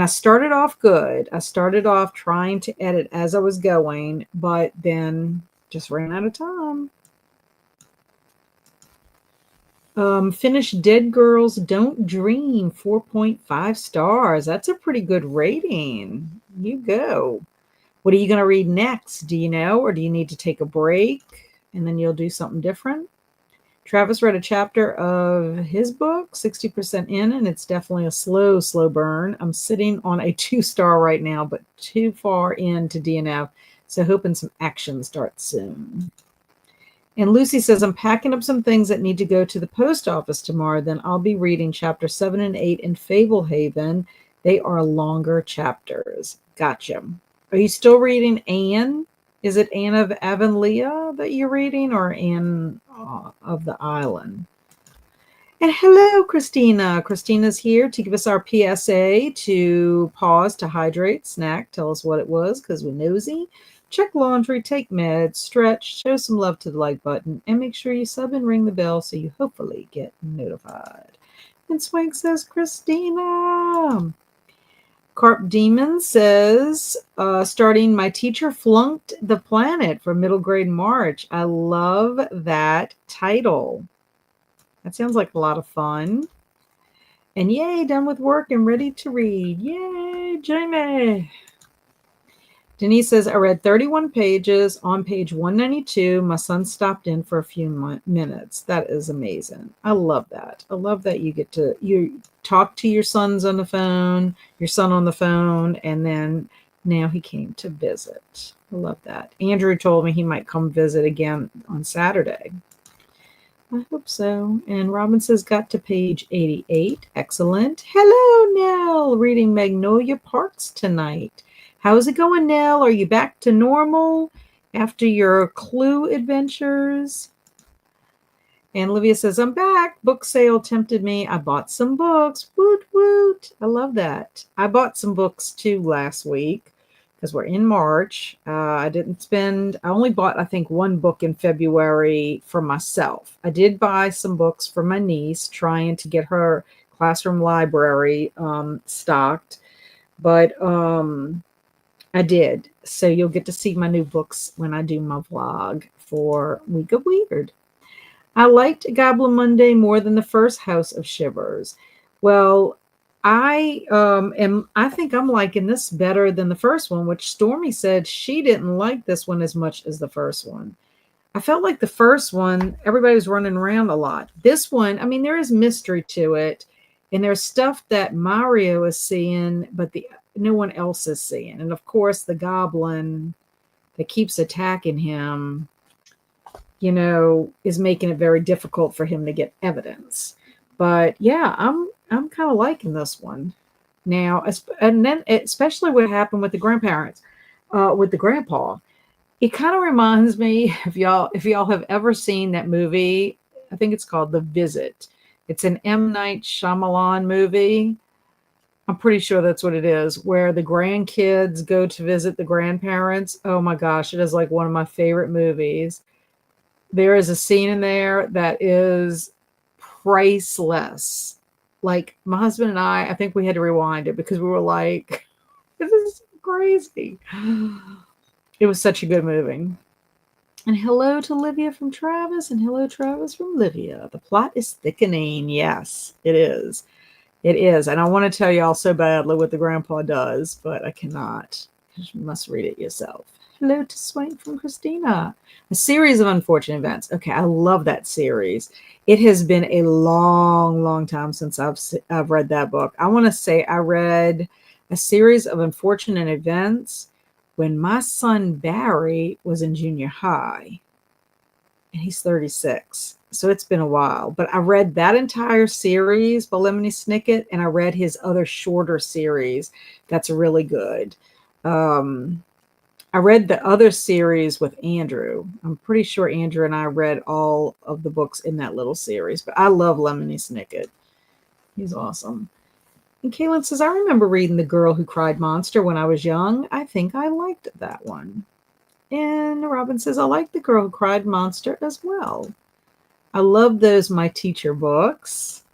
I started off good. I started off trying to edit as I was going, but then just ran out of time. Finished Dead Girls Don't Dream, 4.5 stars. That's a pretty good rating. You go. What are you going to read next? Do you know, or do you need to take a break and then you'll do something different? Travis read a chapter of his book, 60% in, and it's definitely a slow burn. I'm sitting on a 2-star right now, but too far into DNF, so hoping some action starts soon. And Lucy says, I'm packing up some things that need to go to the post office tomorrow. Then I'll be reading chapter 7 and 8 in Fablehaven. They are longer chapters. Gotcha. Are you still reading Anne? Is it Anne of Avonlea that you're reading, or Anne of the Island? And hello, Christina. Christina's here to give us our PSA to pause, to hydrate, snack, tell us what it was because we're nosy. Check laundry, take meds, stretch, show some love to the like button, and make sure you sub and ring the bell so you hopefully get notified. And Swank says, Christina. Carp Demon says, starting My Teacher Flunked the Planet for middle grade March. I love that title. That sounds like a lot of fun. And yay, done with work and ready to read. Yay, Jamie. Denise says, I read 31 pages. On page 192, my son stopped in for a few minutes. That is amazing. I love that. I love that you talk to your sons on the phone, your son on the phone, and then now he came to visit. I love that. Andrew told me he might come visit again on Saturday. I hope so. And Robin says, got to page 88. Excellent. Hello, Nell. Reading Magnolia Parks tonight. How's it going, Nell? Are you back to normal after your Clue adventures? And Olivia says, I'm back. Book sale tempted me. I bought some books. Woot, woot. I love that. I bought some books too last week because we're in March. I only bought, I think, one book in February for myself. I did buy some books for my niece, trying to get her classroom library stocked. But I did. So you'll get to see my new books when I do my vlog for Week of Weird. I liked Goblin Monday more than the first House of Shivers. Well, I think I'm liking this better than the first one, which Stormy said she didn't like this one as much as the first one. I felt like the first one, everybody was running around a lot. This one, I mean, there is mystery to it, and there's stuff that Mario is seeing, but the no one else is seeing. And of course, the goblin that keeps attacking him, is making it very difficult for him to get evidence. But yeah, I'm kind of liking this one now, and then especially what happened with the grandparents, with the grandpa. It kind of reminds me, if y'all have ever seen that movie. I think it's called The Visit. It's an M. Night Shyamalan movie. I'm pretty sure that's what it is, where the grandkids go to visit the grandparents. Oh my gosh, it is like one of my favorite movies. There is a scene in there that is priceless. Like my husband and I think we had to rewind it because we were like, this is crazy. It was such a good movie. And hello to Livia from Travis, and hello, Travis from Livia. The plot is thickening. Yes, it is. It is. And I want to tell y'all so badly what the grandpa does, but I cannot. You must read it yourself. Hello to Swank from Christina. A series of unfortunate events. Okay, I love that series. It has been a long, long time since I've read that book. I want to say I read a series of unfortunate events when my son Barry was in junior high, and he's 36. So it's been a while, but I read that entire series by Lemony Snicket, and I read his other shorter series. That's really good. I read the other series with Andrew. I'm pretty sure Andrew and I read all of the books in that little series, but I love Lemony Snicket. He's awesome. And Kaylin says, I remember reading The Girl Who Cried Monster when I was young. I think I liked that one. And Robin says, I like The Girl Who Cried Monster as well. I love those My Teacher books.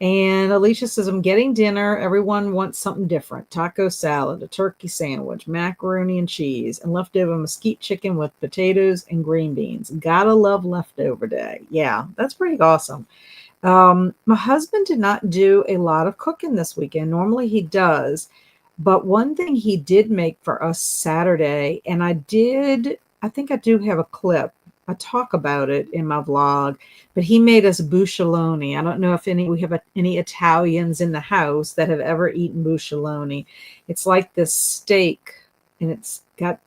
And Alicia says, I'm getting dinner. Everyone wants something different. Taco salad, a turkey sandwich, macaroni and cheese, and leftover mesquite chicken with potatoes and green beans. Gotta love leftover day. Yeah, that's pretty awesome. My husband did not do a lot of cooking this weekend. Normally he does. But one thing he did make for us Saturday, and I think I do have a clip. I talk about it in my vlog, but he made us bouchelloni. I don't know if we have any Italians in the house that have ever eaten bouchelloni. It's like this steak, and it's got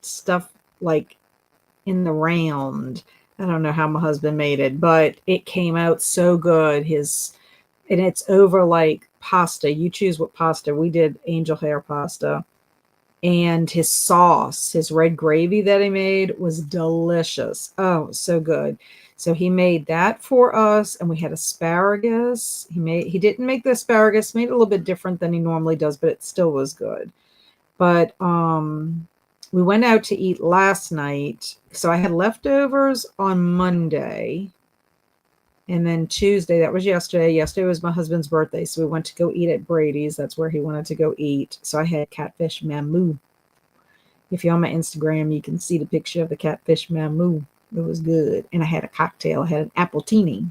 stuff like in the round. I don't know how my husband made it, but it came out so good. And it's over like pasta. You choose what pasta. We did angel hair pasta. And his sauce, his red gravy that he made was delicious. Oh, so good. So he made that for us, and we had asparagus. He didn't make the asparagus, made it a little bit different than he normally does, but it still was good. But we went out to eat last night. So I had leftovers on Monday. And then Tuesday, that was yesterday. Yesterday was my husband's birthday. So we went to go eat at Brady's. That's where he wanted to go eat. So I had catfish mamu. If you're on my Instagram, you can see the picture of the catfish mamu. It was good. And I had a cocktail. I had an appletini.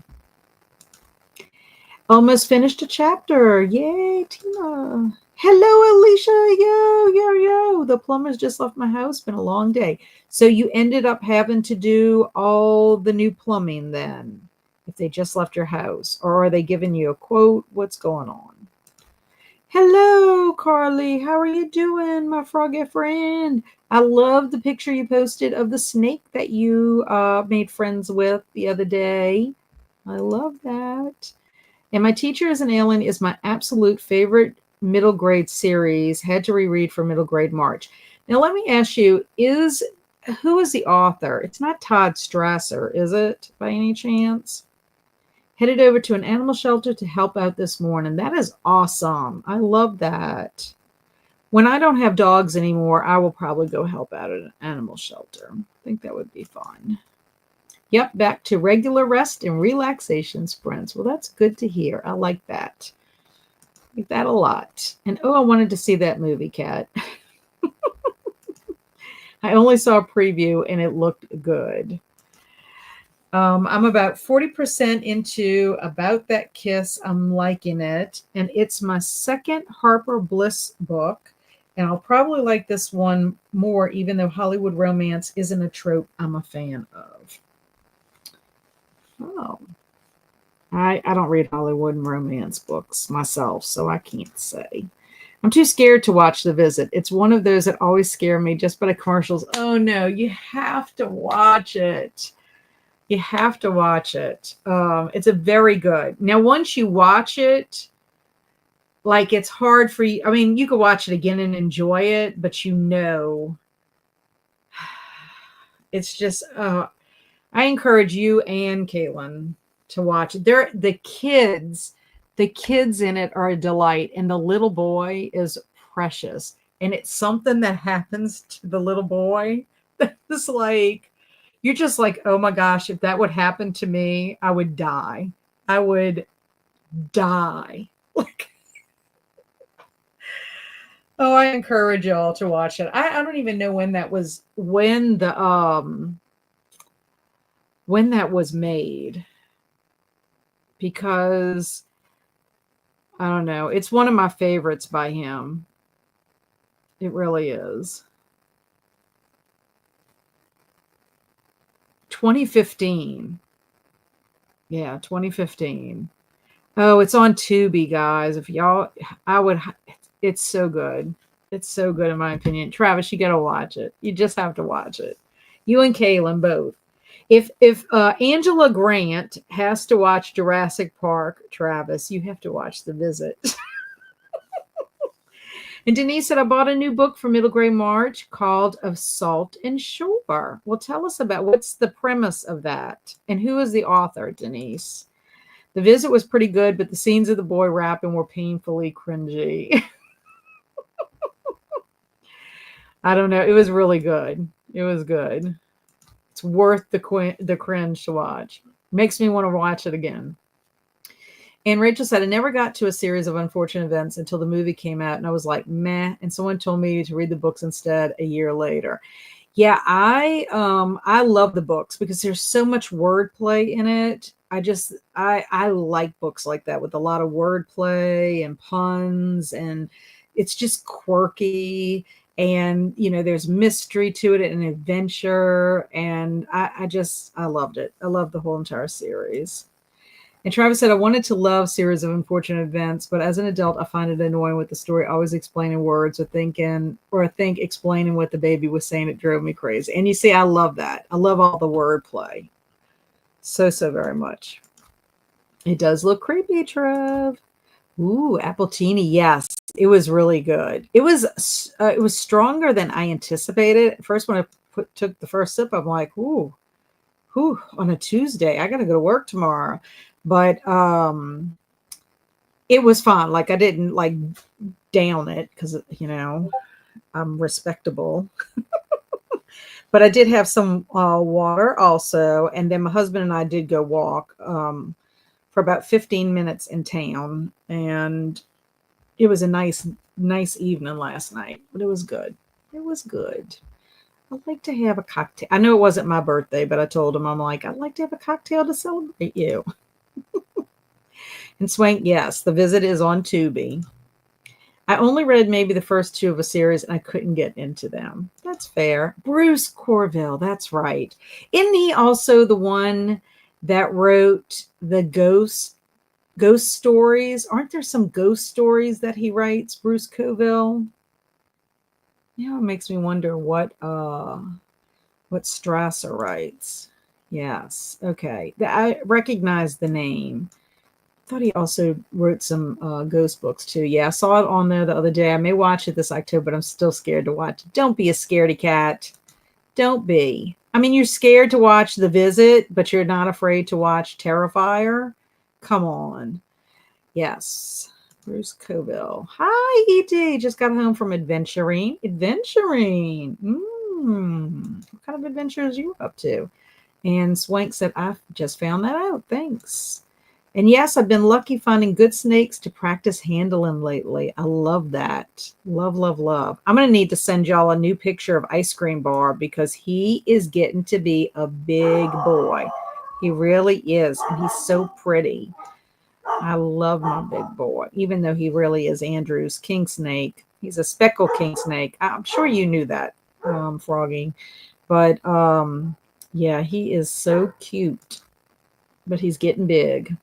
Almost finished a chapter. Yay, Tina. Hello, Alicia. Yo. The plumbers just left my house. Been a long day. So you ended up having to do all the new plumbing then, if they just left your house, or are they giving you a quote? What's going on? Hello, Carly. How are you doing, my froggy friend? I love the picture you posted of the snake that you made friends with the other day. I love that. And My Teacher is an Alien is my absolute favorite middle grade series. Had to reread for middle grade March. Now, let me ask you, who is the author? It's not Todd Strasser, is it, by any chance? Headed over to an animal shelter to help out this morning. That is awesome. I love that. When I don't have dogs anymore, I will probably go help out at an animal shelter. I think that would be fun. Yep, back to regular rest and relaxation sprints. Well, that's good to hear. I like that. I like that a lot. And I wanted to see that movie, Kat. I only saw a preview and it looked good. I'm about 40% into About That Kiss. I'm liking it. And it's my second Harper Bliss book. And I'll probably like this one more, even though Hollywood romance isn't a trope I'm a fan of. Oh, I don't read Hollywood romance books myself, so I can't say. I'm too scared to watch The Visit. It's one of those that always scare me just by the commercials. Oh no, you have to watch it. You have to watch it. It's a very good. Now, once you watch it, like it's hard for you. I mean, you could watch it again and enjoy it, but it's just. I encourage you and Caitlin to watch it. The kids in it are a delight, and the little boy is precious. And it's something that happens to the little boy that's like you're just like, oh my gosh, if that would happen to me, I would die. I would die. Like, oh, I encourage y'all to watch it. I don't even know when that was made because I don't know. It's one of my favorites by him. It really is. 2015. Yeah, 2015. Oh, it's on Tubi, guys. If y'all, I would. It's so good. It's so good, in my opinion. Travis, you got to watch it. You just have to watch it. You and Kaylin both. If Angela Grant has to watch Jurassic Park, Travis, you have to watch The Visit. And Denise said, I bought a new book for Middle Grade March called Of Salt and Shore. Well, tell us about what's the premise of that and who is the author, Denise? The Visit was pretty good, but the scenes of the boy rapping were painfully cringy. I don't know. It was really good. It was good. It's worth the cringe to watch. Makes me want to watch it again. And Rachel said, I never got to a series of unfortunate events until the movie came out. And I was like, meh. And someone told me to read the books instead a year later. Yeah, I love the books because there's so much wordplay in it. I like books like that with a lot of wordplay and puns, and it's just quirky, and there's mystery to it and adventure, and I loved it. I loved the whole entire series. And Travis said, I wanted to love series of unfortunate events, but as an adult, I find it annoying with the story always explaining words or think explaining what the baby was saying. It drove me crazy. And you see, I love that. I love all the wordplay. So very much. It does look creepy, Trev. Ooh, Appletini. Yes, it was really good. It was stronger than I anticipated. At first, when I took the first sip, I'm like, ooh, on a Tuesday, I got to go to work tomorrow. But it was fun. Like I didn't like down it because I'm respectable. But I did have some water also, and then my husband and I did go walk for about 15 minutes in town, and it was a nice evening last night. But it was good. It was good. I'd like to have a cocktail. I know it wasn't my birthday, but I told him, I'm like, I'd like to have a cocktail to celebrate you. And Swank, yes, The Visit is on Tubi. I only read maybe the first two of a series and I couldn't get into them. That's fair. Bruce Corville, that's right. Isn't he also the one that wrote the ghost stories? Aren't there some ghost stories that he writes, Bruce Corville? It makes me wonder what Strasser writes. Yes. Okay. I recognize the name. I thought he also wrote some ghost books too. Yeah, I saw it on there the other day. I may watch it this October, but I'm still scared to watch it. Don't be a scaredy cat. Don't be. I mean, you're scared to watch The Visit, but you're not afraid to watch Terrifier? Come on. Yes. Bruce Coville. Hi, E.T. Just got home from adventuring. Adventuring. What kind of adventures are you up to? And Swank said, I just found that out. Thanks. And yes, I've been lucky finding good snakes to practice handling lately. I love that. Love, love, love. I'm going to need to send y'all a new picture of Ice Cream Bar because he is getting to be a big boy. He really is. And he's so pretty. I love my big boy, even though he really is Andrew's king snake. He's a speckled king snake. I'm sure you knew that, Froggy. But yeah, he is so cute, but he's getting big.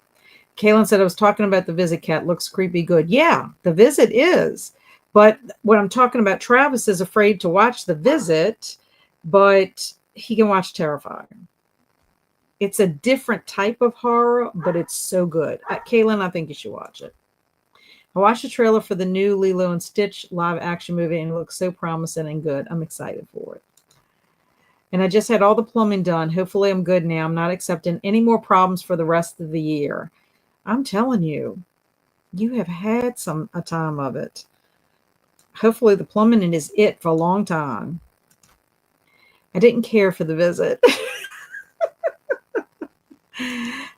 Kaylin said, I was talking about the visit cat. Looks creepy good. Yeah, the visit is. But what I'm talking about, Travis is afraid to watch the visit, but he can watch Terrifier. It's a different type of horror, but it's so good. Kaylin, I think you should watch it. I watched the trailer for the new Lilo and Stitch live action movie and it looks so promising and good. I'm excited for it. And I just had all the plumbing done. Hopefully I'm good now. I'm not accepting any more problems for the rest of the year. I'm telling you, you have had a time of it. Hopefully the plumbing is it for a long time. I didn't care for the visit.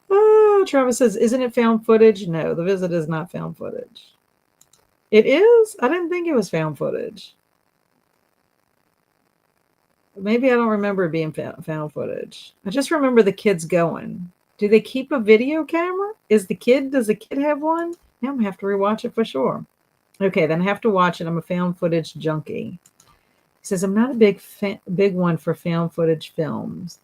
Oh, Travis says, isn't it found footage? No, the visit is not found footage. It is? I didn't think it was found footage. Maybe I don't remember it being found footage. I just remember the kids going. Do they keep a video camera? Does the kid have one? Now I'm going to have to rewatch it for sure. Okay, then I have to watch it. I'm a found footage junkie. He says, I'm not a big one for found footage films.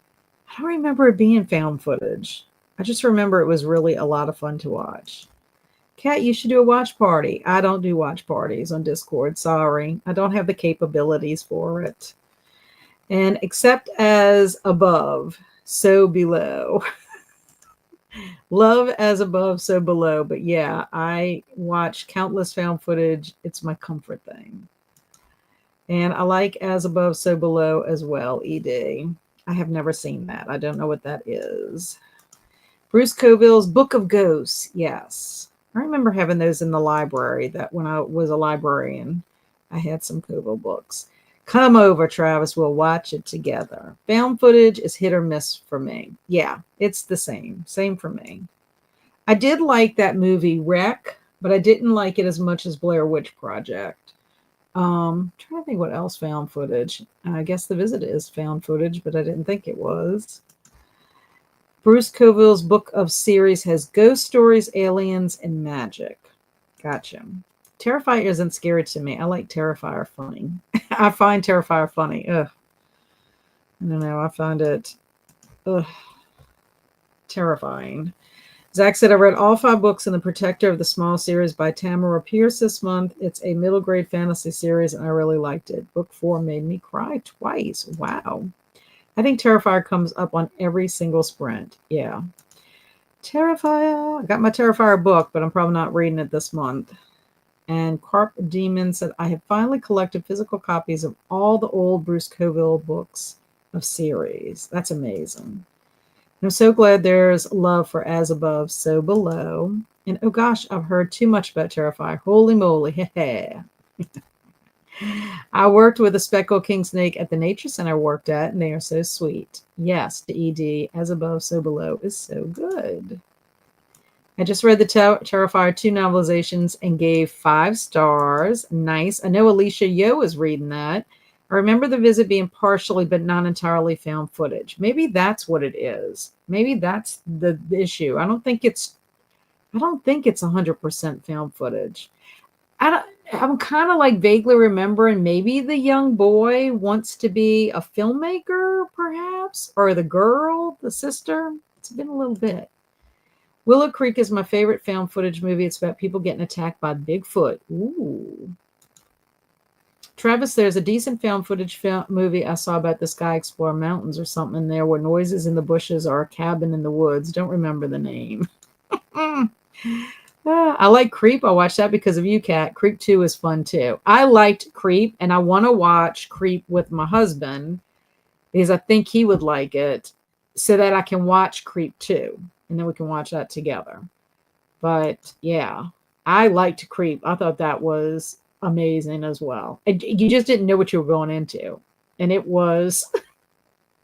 I don't remember it being found footage. I just remember it was really a lot of fun to watch. Kat, you should do a watch party. I don't do watch parties on Discord. Sorry. I don't have the capabilities for it. And except as above, so below. Love as above, so below. But yeah, I watch countless found footage. It's my comfort thing. And I like As Above, So Below as well, ED. I have never seen that. I don't know what that is. Bruce Coville's Book of Ghosts. Yes. I remember having those in the library that when I was a librarian, I had some Coville books. Come over, Travis. We'll watch it together. Found footage is hit or miss for me. Yeah, it's the same. Same for me. I did like that movie Wreck, but I didn't like it as much as Blair Witch Project. Trying to think what else found footage. I guess The Visit is found footage, but I didn't think it was. Bruce Coville's book of series has ghost stories, aliens, and magic. Gotcha. Terrifier isn't scary to me. I like Terrifier funny. I find Terrifier funny. Ugh. I don't know. I find it terrifying. Zach said, I read all 5 books in The Protector of the Small series by Tamara Pierce this month. It's a middle grade fantasy series, and I really liked it. Book 4 made me cry twice. Wow. I think Terrifier comes up on every single sprint. Yeah. Terrifier. I got my Terrifier book, but I'm probably not reading it this month. And Carp Demon said, I have finally collected physical copies of all the old Bruce Coville books of series. That's amazing. I'm so glad there's love for As Above, So Below. And oh gosh, I've heard too much about Terrifier. Holy moly. I worked with a speckled king snake at the nature center I worked at, and they are so sweet. Yes, to ED, As Above, So Below is so good. I just read the Terrifier 2 novelizations and gave 5 stars. Nice. I know Alicia Yo is reading that. I remember the visit being partially but not entirely found footage. Maybe that's what it is. Maybe that's the issue. I don't think it's 100% found footage. I'm kind of like vaguely remembering maybe the young boy wants to be a filmmaker, perhaps, or the girl, the sister. It's been a little bit. Willow Creek is my favorite found footage movie. It's about people getting attacked by Bigfoot. Ooh. Travis, there's a decent found footage movie I saw about this guy explore mountains or something in there where noises in the bushes or a cabin in the woods. Don't remember the name. I like Creep. I watched that because of you, Kat. Creep 2 is fun too. I liked Creep, and I want to watch Creep with my husband because I think he would like it so that I can watch Creep 2, and then we can watch that together. But yeah, I liked Creep. I thought that was amazing as well. You just didn't know what you were going into, and it was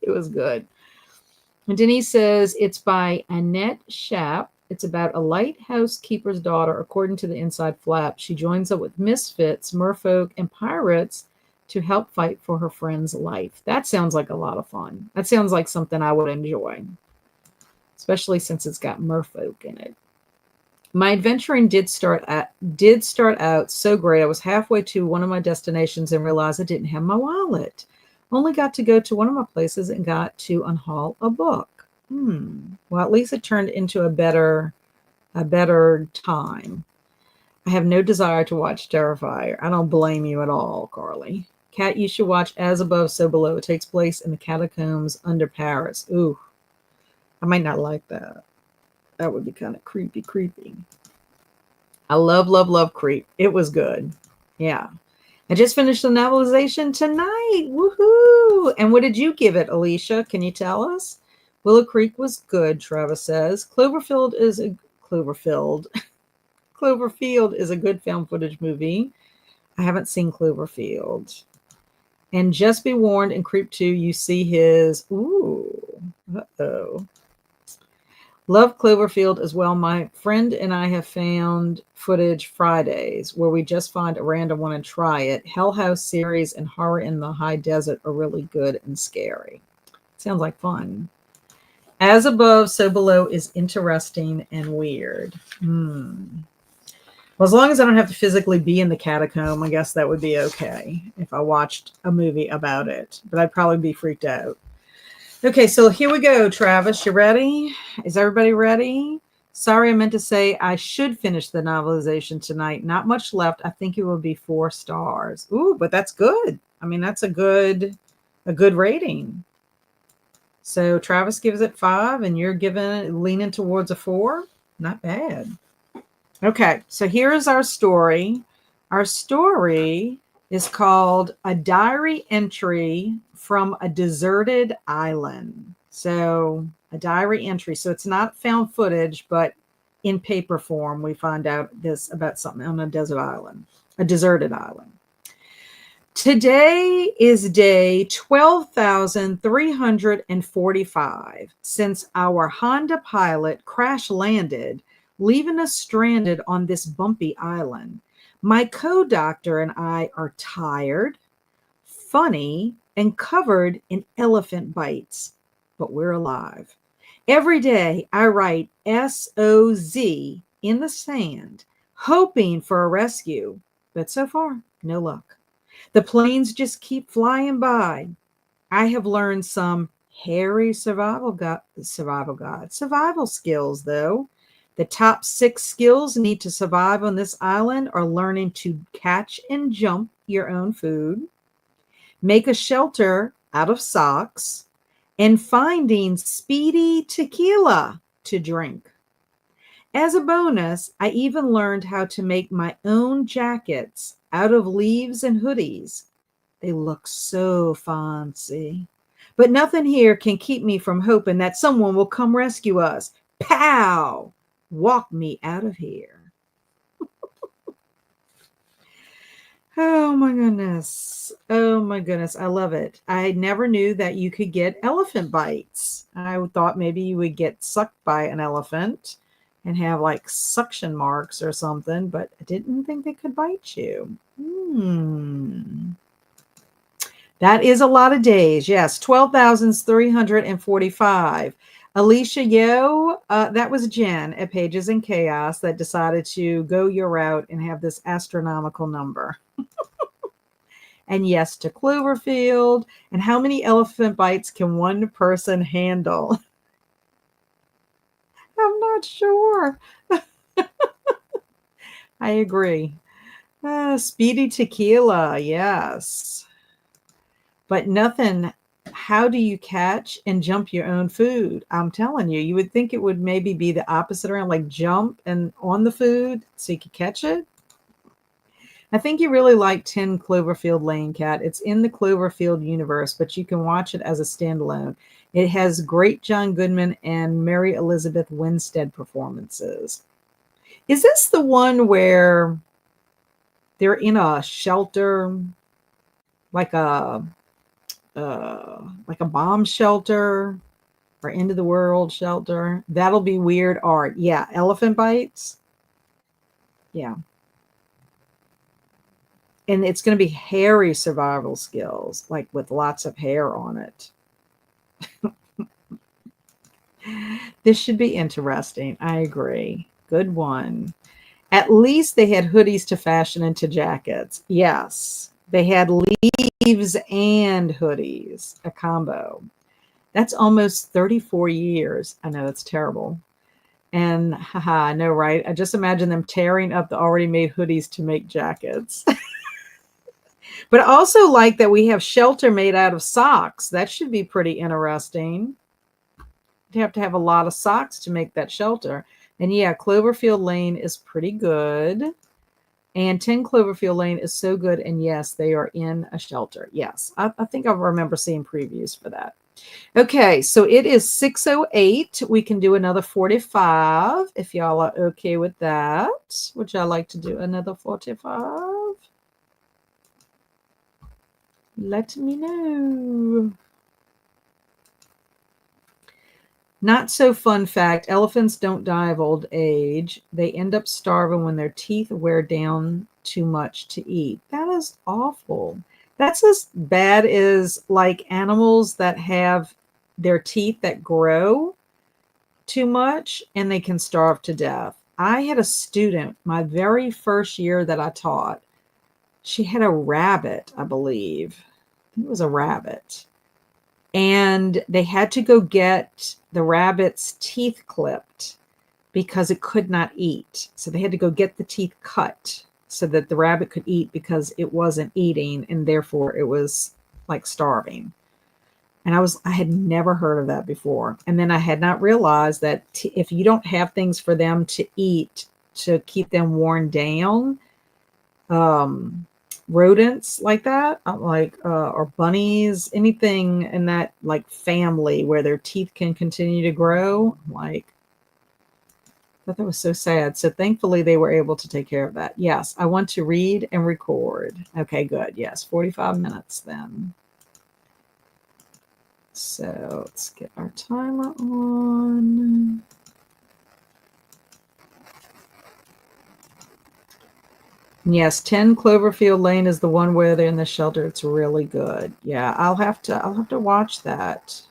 it was good. And Denise says it's by Annette Schaap. It's about a lighthouse keeper's daughter. According to the inside flap, she joins up with misfits, merfolk, and pirates to help fight for her friend's life. That sounds like a lot of fun. That sounds like something I would enjoy, especially since it's got merfolk in it. My adventuring did start out so great. I was halfway to one of my destinations and realized I didn't have my wallet. Only got to go to one of my places and got to unhaul a book. Well, at least it turned into a better time. I have no desire to watch Terrifier. I don't blame you at all, Carly. Cat, you should watch As Above, So Below. It takes place in the catacombs under Paris. Ooh, I might not like that. That would be kind of creepy. I love, love, love Creep. It was good. Yeah. I just finished the novelization tonight. Woohoo! And what did you give it, Alicia? Can you tell us? Willow Creek was good, Travis says. Cloverfield. Cloverfield is a good found footage movie. I haven't seen Cloverfield. And just be warned, in Creep 2, you see his. Ooh. Uh-oh. Love Cloverfield as well. My friend and I have found footage Fridays where we just find a random one and try it. Hell House series and Horror in the High Desert are really good and scary. Sounds like fun. As Above, So Below is interesting and weird. Well, as long as I don't have to physically be in the catacomb, I guess that would be okay if I watched a movie about it. But I'd probably be freaked out. Okay, so here we go, Travis. You ready? Is everybody ready? Sorry, I meant to say I should finish the novelization tonight. Not much left. I think it will be 4 stars. Ooh, but that's good. I mean, that's a good rating. So Travis gives it 5, and you're leaning towards a 4. Not bad. Okay, so here's our story. Our story is called A Diary Entry from a Deserted Island. So a diary entry. So it's not found footage, but in paper form, we find out this about something on a deserted island. Today is day 12,345 since our Honda Pilot crash landed, leaving us stranded on this bumpy island. My co-doctor and I are tired, funny, and covered in elephant bites, but we're alive. Every day I write SOZ in the sand, hoping for a rescue, but so far, no luck. The planes just keep flying by. I have learned some hairy survival skills, though. The top 6 skills need to survive on this island are learning to catch and jump your own food, make a shelter out of socks, and finding speedy tequila to drink. As a bonus, I even learned how to make my own jackets out of leaves and hoodies. They look so fancy. But nothing here can keep me from hoping that someone will come rescue us. Pow! Walk me out of here. Oh my goodness. Oh my goodness. I love it. I never knew that you could get elephant bites. I thought maybe you would get sucked by an elephant and have like suction marks or something, but I didn't think they could bite you. That is a lot of days. Yes, 12,345. Alicia Yo, that was Jen at Pages in Chaos that decided to go your route and have this astronomical number. And yes to Cloverfield. And how many elephant bites can one person handle? I'm not sure. I agree. Speedy tequila, yes. But nothing. How do you catch and jump your own food? I'm telling you, you would think it would maybe be the opposite around, like jump and on the food so you could catch it. I think you really like 10 Cloverfield Lane, Cat. It's in the Cloverfield universe, but you can watch it as a standalone. It has great John Goodman and Mary Elizabeth Winstead performances. Is this the one where they're in a shelter, like a bomb shelter or end of the world shelter. That'll be weird art. Yeah, elephant bites. Yeah. And it's going to be hairy survival skills, like with lots of hair on it. This should be interesting. I agree. Good one. At least they had hoodies to fashion into jackets. Yes. They had leaves and hoodies, a combo. That's almost 34 years. I know that's terrible. And haha, I know, right? I just imagine them tearing up the already made hoodies to make jackets. But I also like that we have shelter made out of socks. That should be pretty interesting. You have to have a lot of socks to make that shelter. And yeah, Cloverfield Lane is pretty good. And 10 Cloverfield Lane is so good. And yes, they are in a shelter. Yes, I think I remember seeing previews for that. Okay, so it is 6:08. We can do another 45 if y'all are okay with that. Would y'all like to do another 45? Let me know. Not so fun fact, elephants don't die of old age. They end up starving when their teeth wear down too much to eat. That is awful. That's as bad as like animals that have their teeth that grow too much and they can starve to death. I had a student my very first year that I taught. She had a rabbit, I believe. It was a rabbit. And they had to go get the rabbit's teeth clipped because it could not eat. So they had to go get the teeth cut so that the rabbit could eat because it wasn't eating and therefore it was like starving. And I had never heard of that before. And then I had not realized that if you don't have things for them to eat to keep them worn down, um, rodents like that, or bunnies, anything in that like family where their teeth can continue to grow, like I thought that was so sad. So thankfully they were able to take care of that. Yes, I want to read and record. Okay, good. Yes, 45 minutes then. So let's get our timer on. Yes, 10 Cloverfield Lane is the one where they're in the shelter. It's really good. Yeah, I'll have to watch that.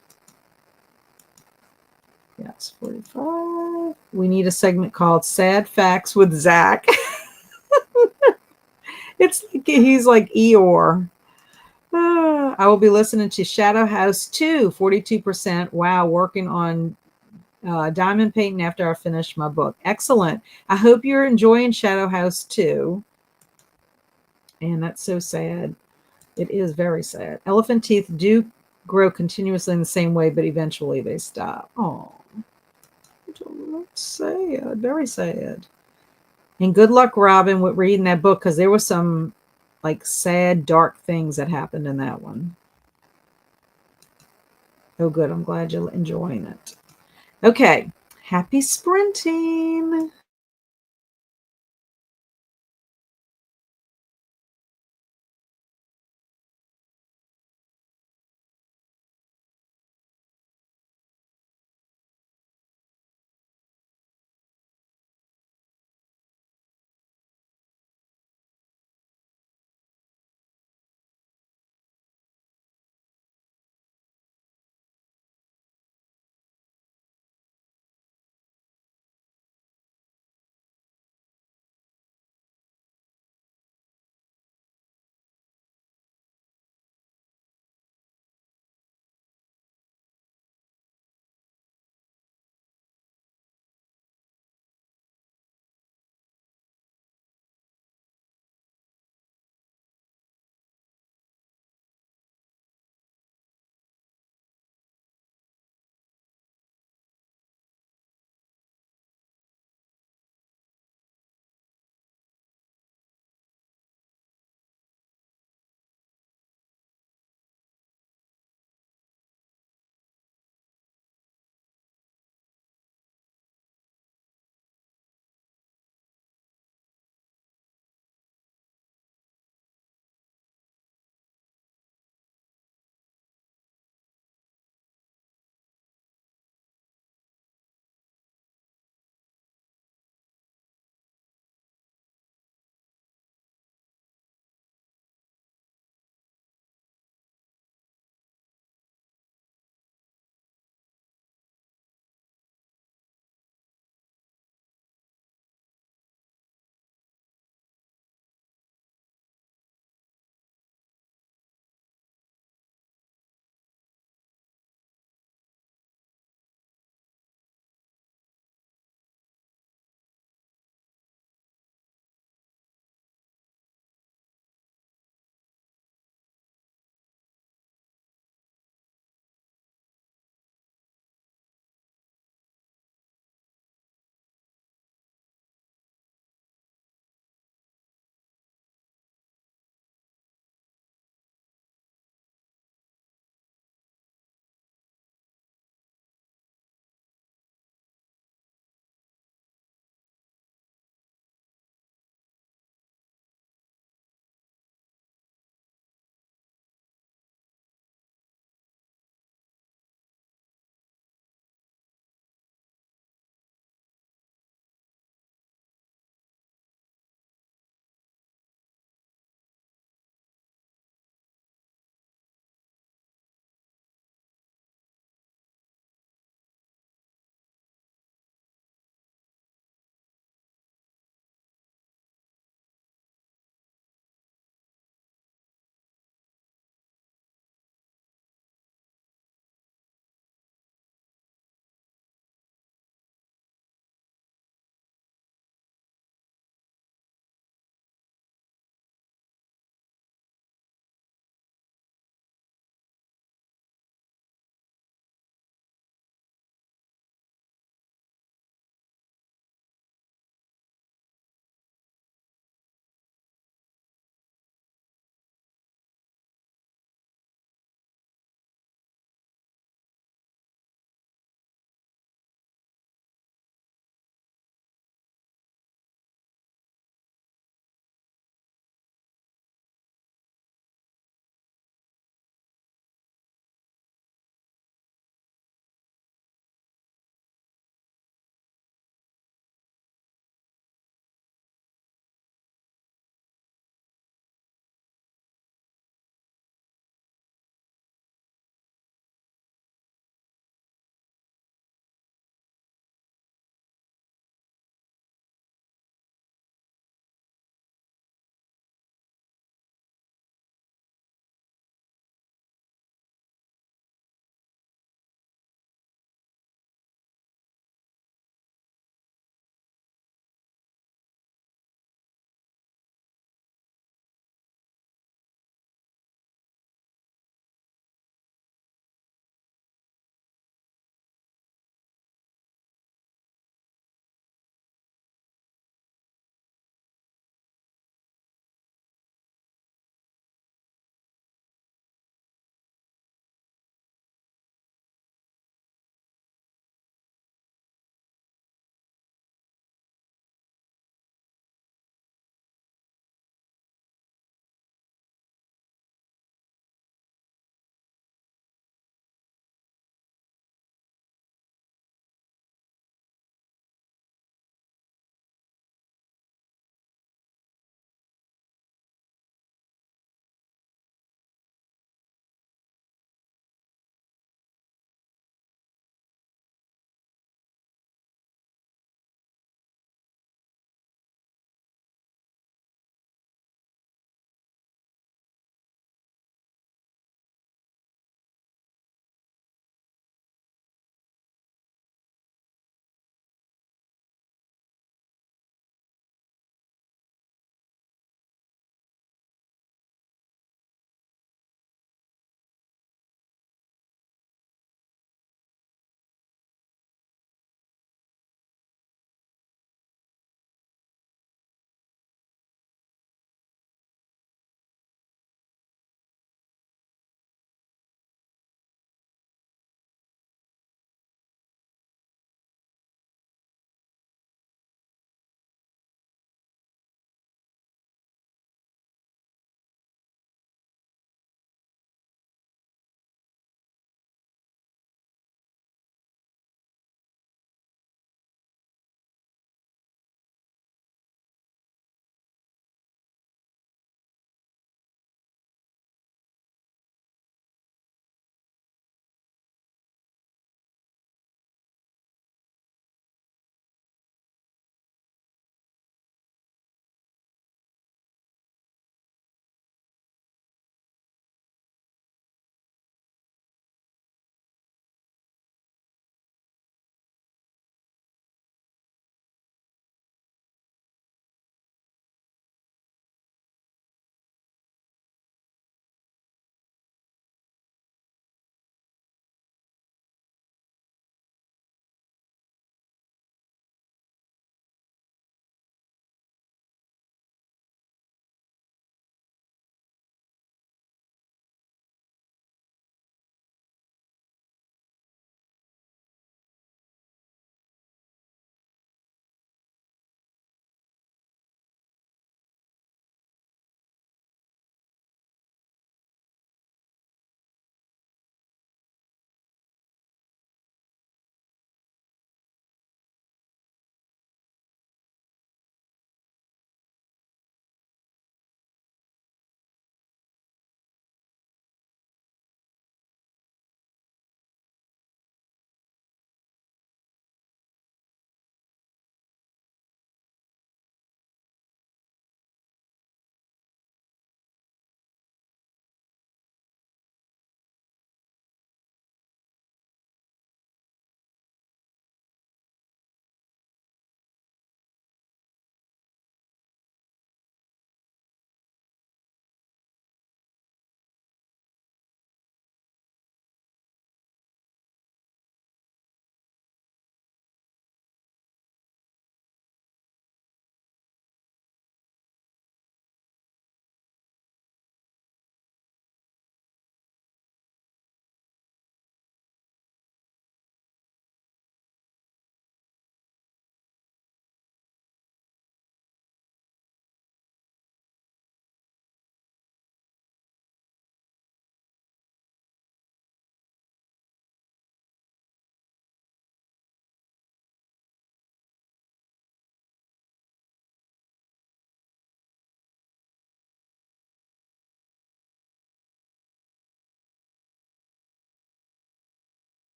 Yes, 45. We need a segment called Sad Facts with Zach. It's like he's like Eeyore. I will be listening to Shadow House 2, 42%. Wow, working on diamond painting after I finish my book. Excellent. I hope you're enjoying Shadow House 2. And that's so sad. It is very sad. Elephant teeth do grow continuously in the same way, but eventually they stop. Oh, that's sad. Very sad. And good luck, Robin, with reading that book because there was some like sad, dark things that happened in that one. Oh, good. I'm glad you're enjoying it. Okay. Happy sprinting.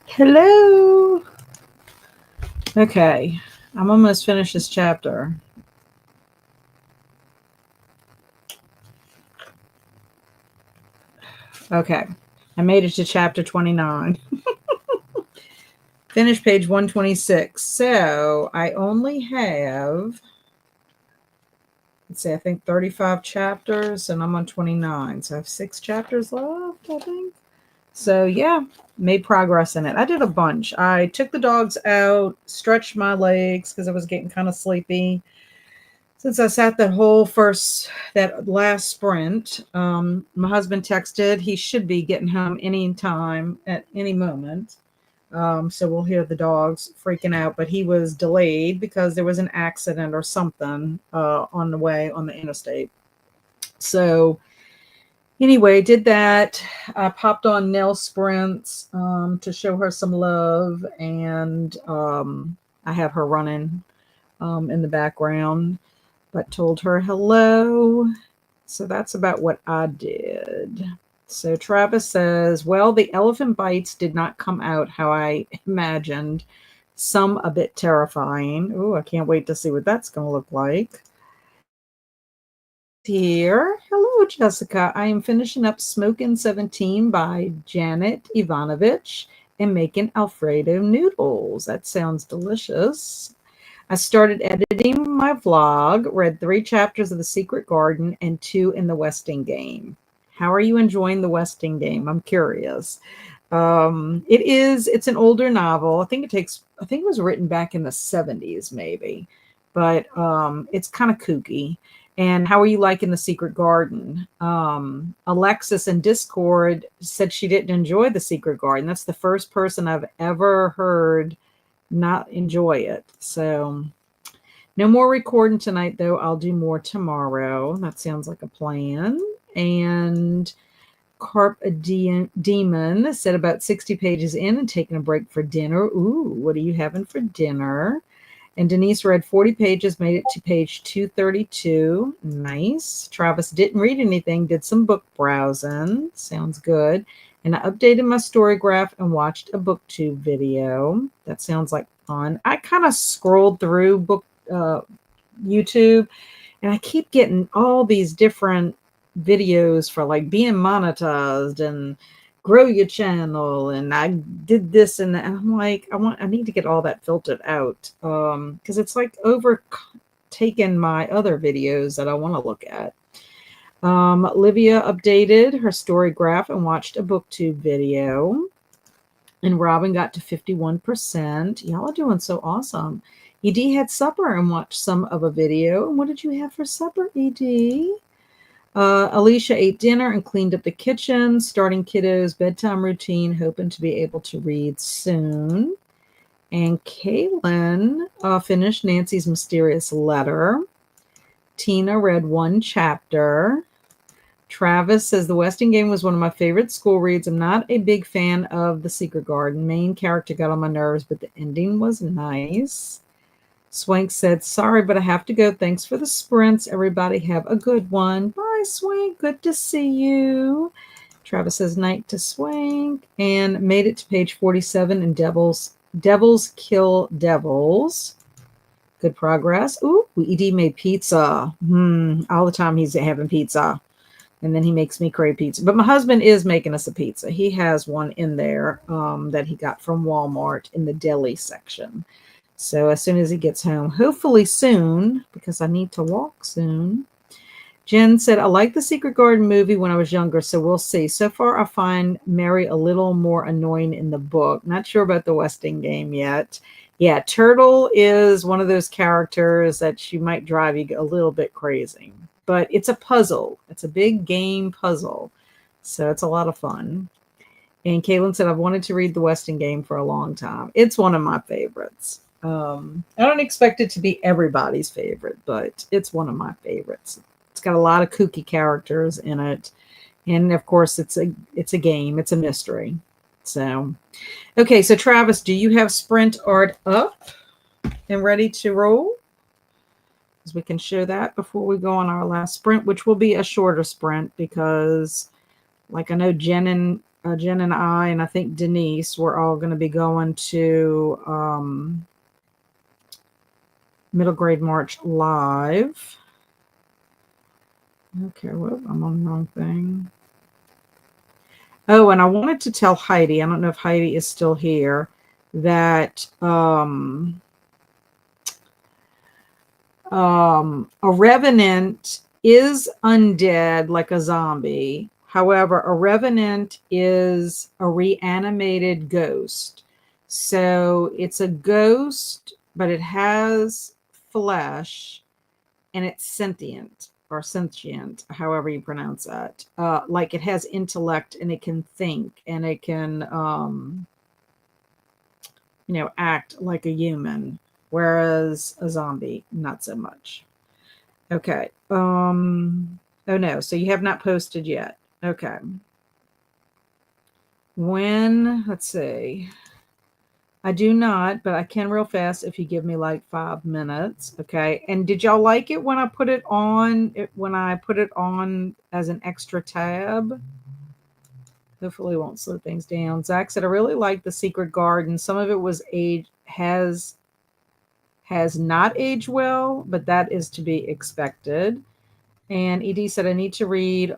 Hello. Okay, I'm almost finished this chapter. Okay, I made it to chapter 29. Finished page 126. So I only have, let's see, I think 35 chapters, and I'm on 29. So I have 6 chapters left, I think. So yeah, made progress in it. I did a bunch. I took the dogs out, stretched my legs because I was getting kind of sleepy. Since I sat that last sprint, my husband texted he should be getting home any time at any moment. So we'll hear the dogs freaking out, but he was delayed because there was an accident or something on the way on the interstate. So anyway, did that. I popped on Nell Sprints to show her some love, and I have her running in the background, but told her hello. So that's about what I did. So Travis says, well, the elephant bites did not come out how I imagined. Some a bit terrifying. Oh, I can't wait to see what that's going to look like. Here. Hello, Jessica. I am finishing up Smokin' 17 by Janet Ivanovich and making Alfredo noodles. That sounds delicious. I started editing my vlog, read 3 chapters of The Secret Garden and 2 in the Westing Game. How are you enjoying the Westing Game? I'm curious. It's an older novel. I think it was written back in the 70s, maybe, but it's kind of kooky. And how are you liking The Secret Garden? Alexis in Discord said she didn't enjoy The Secret Garden. That's the first person I've ever heard not enjoy it. So no more recording tonight, though. I'll do more tomorrow. That sounds like a plan. And Carp Demon said about 60 pages in and taking a break for dinner. Ooh, what are you having for dinner? And Denise read 40 pages, made it to page 232. Nice. Travis didn't read anything, did some book browsing. Sounds good. And I updated my story graph and watched a booktube video. That sounds like fun. I kind of scrolled through YouTube, and I keep getting all these different videos for like being monetized and grow your channel, and I did this and that. And I'm like, I need to get all that filtered out because it's like overtaken my other videos that I want to look at. Livia updated her story graph and watched a booktube video, and Robin got to 51%. Y'all are doing so awesome. Ed had supper and watched some of a video. And what did you have for supper, Ed? Alicia ate dinner and cleaned up the kitchen, starting kiddos' bedtime routine, hoping to be able to read soon. And Kaylin finished Nancy's mysterious letter. Tina read 1 chapter. Travis says the Westing Game was one of my favorite school reads. I'm not a big fan of The Secret Garden. Main character got on my nerves, but the ending was nice. Swank said, sorry, but I have to go. Thanks for the sprints. Everybody have a good one. Bye, Swank. Good to see you. Travis says night to Swank, and made it to page 47 in Devils Kill Devils. Good progress. Ooh, ED made pizza. All the time he's having pizza. And then he makes me crave pizza. But my husband is making us a pizza. He has one in there that he got from Walmart in the deli section. So as soon as he gets home, hopefully soon, because I need to walk soon. Jen said, I liked the Secret Garden movie when I was younger, so we'll see. So far, I find Mary a little more annoying in the book. Not sure about the Westing Game yet. Yeah, Turtle is one of those characters that she might drive you a little bit crazy. But it's a puzzle. It's a big game puzzle. So it's a lot of fun. And Caitlin said, I've wanted to read the Westing Game for a long time. It's one of my favorites. I don't expect it to be everybody's favorite, but it's one of my favorites. It's got a lot of kooky characters in it. And of course, it's a game. It's a mystery. So, okay. So Travis, do you have sprint art up and ready to roll? Because we can share that before we go on our last sprint, which will be a shorter sprint because like I know Jen and Jen and I think Denise, we're all going to be going to Middle Grade March live. Okay, well, I'm on the wrong thing. Oh, and I wanted to tell Heidi, I don't know if Heidi is still here, that a revenant is undead like a zombie. However, a revenant is a reanimated ghost. So it's a ghost, but it has flesh and it's sentient or sentient, however you pronounce that. Like it has intellect and it can think and it can, act like a human, whereas a zombie, not so much. Okay. Oh no, so you have not posted yet. Okay. Let's see. I do not, but I can real fast if you give me like 5 minutes. Okay. And did y'all like it when I put it on as an extra tab? Hopefully it won't slow things down. Zach said, I really like the Secret Garden. Some of it was has not aged well, but that is to be expected. And Ed said, I need to read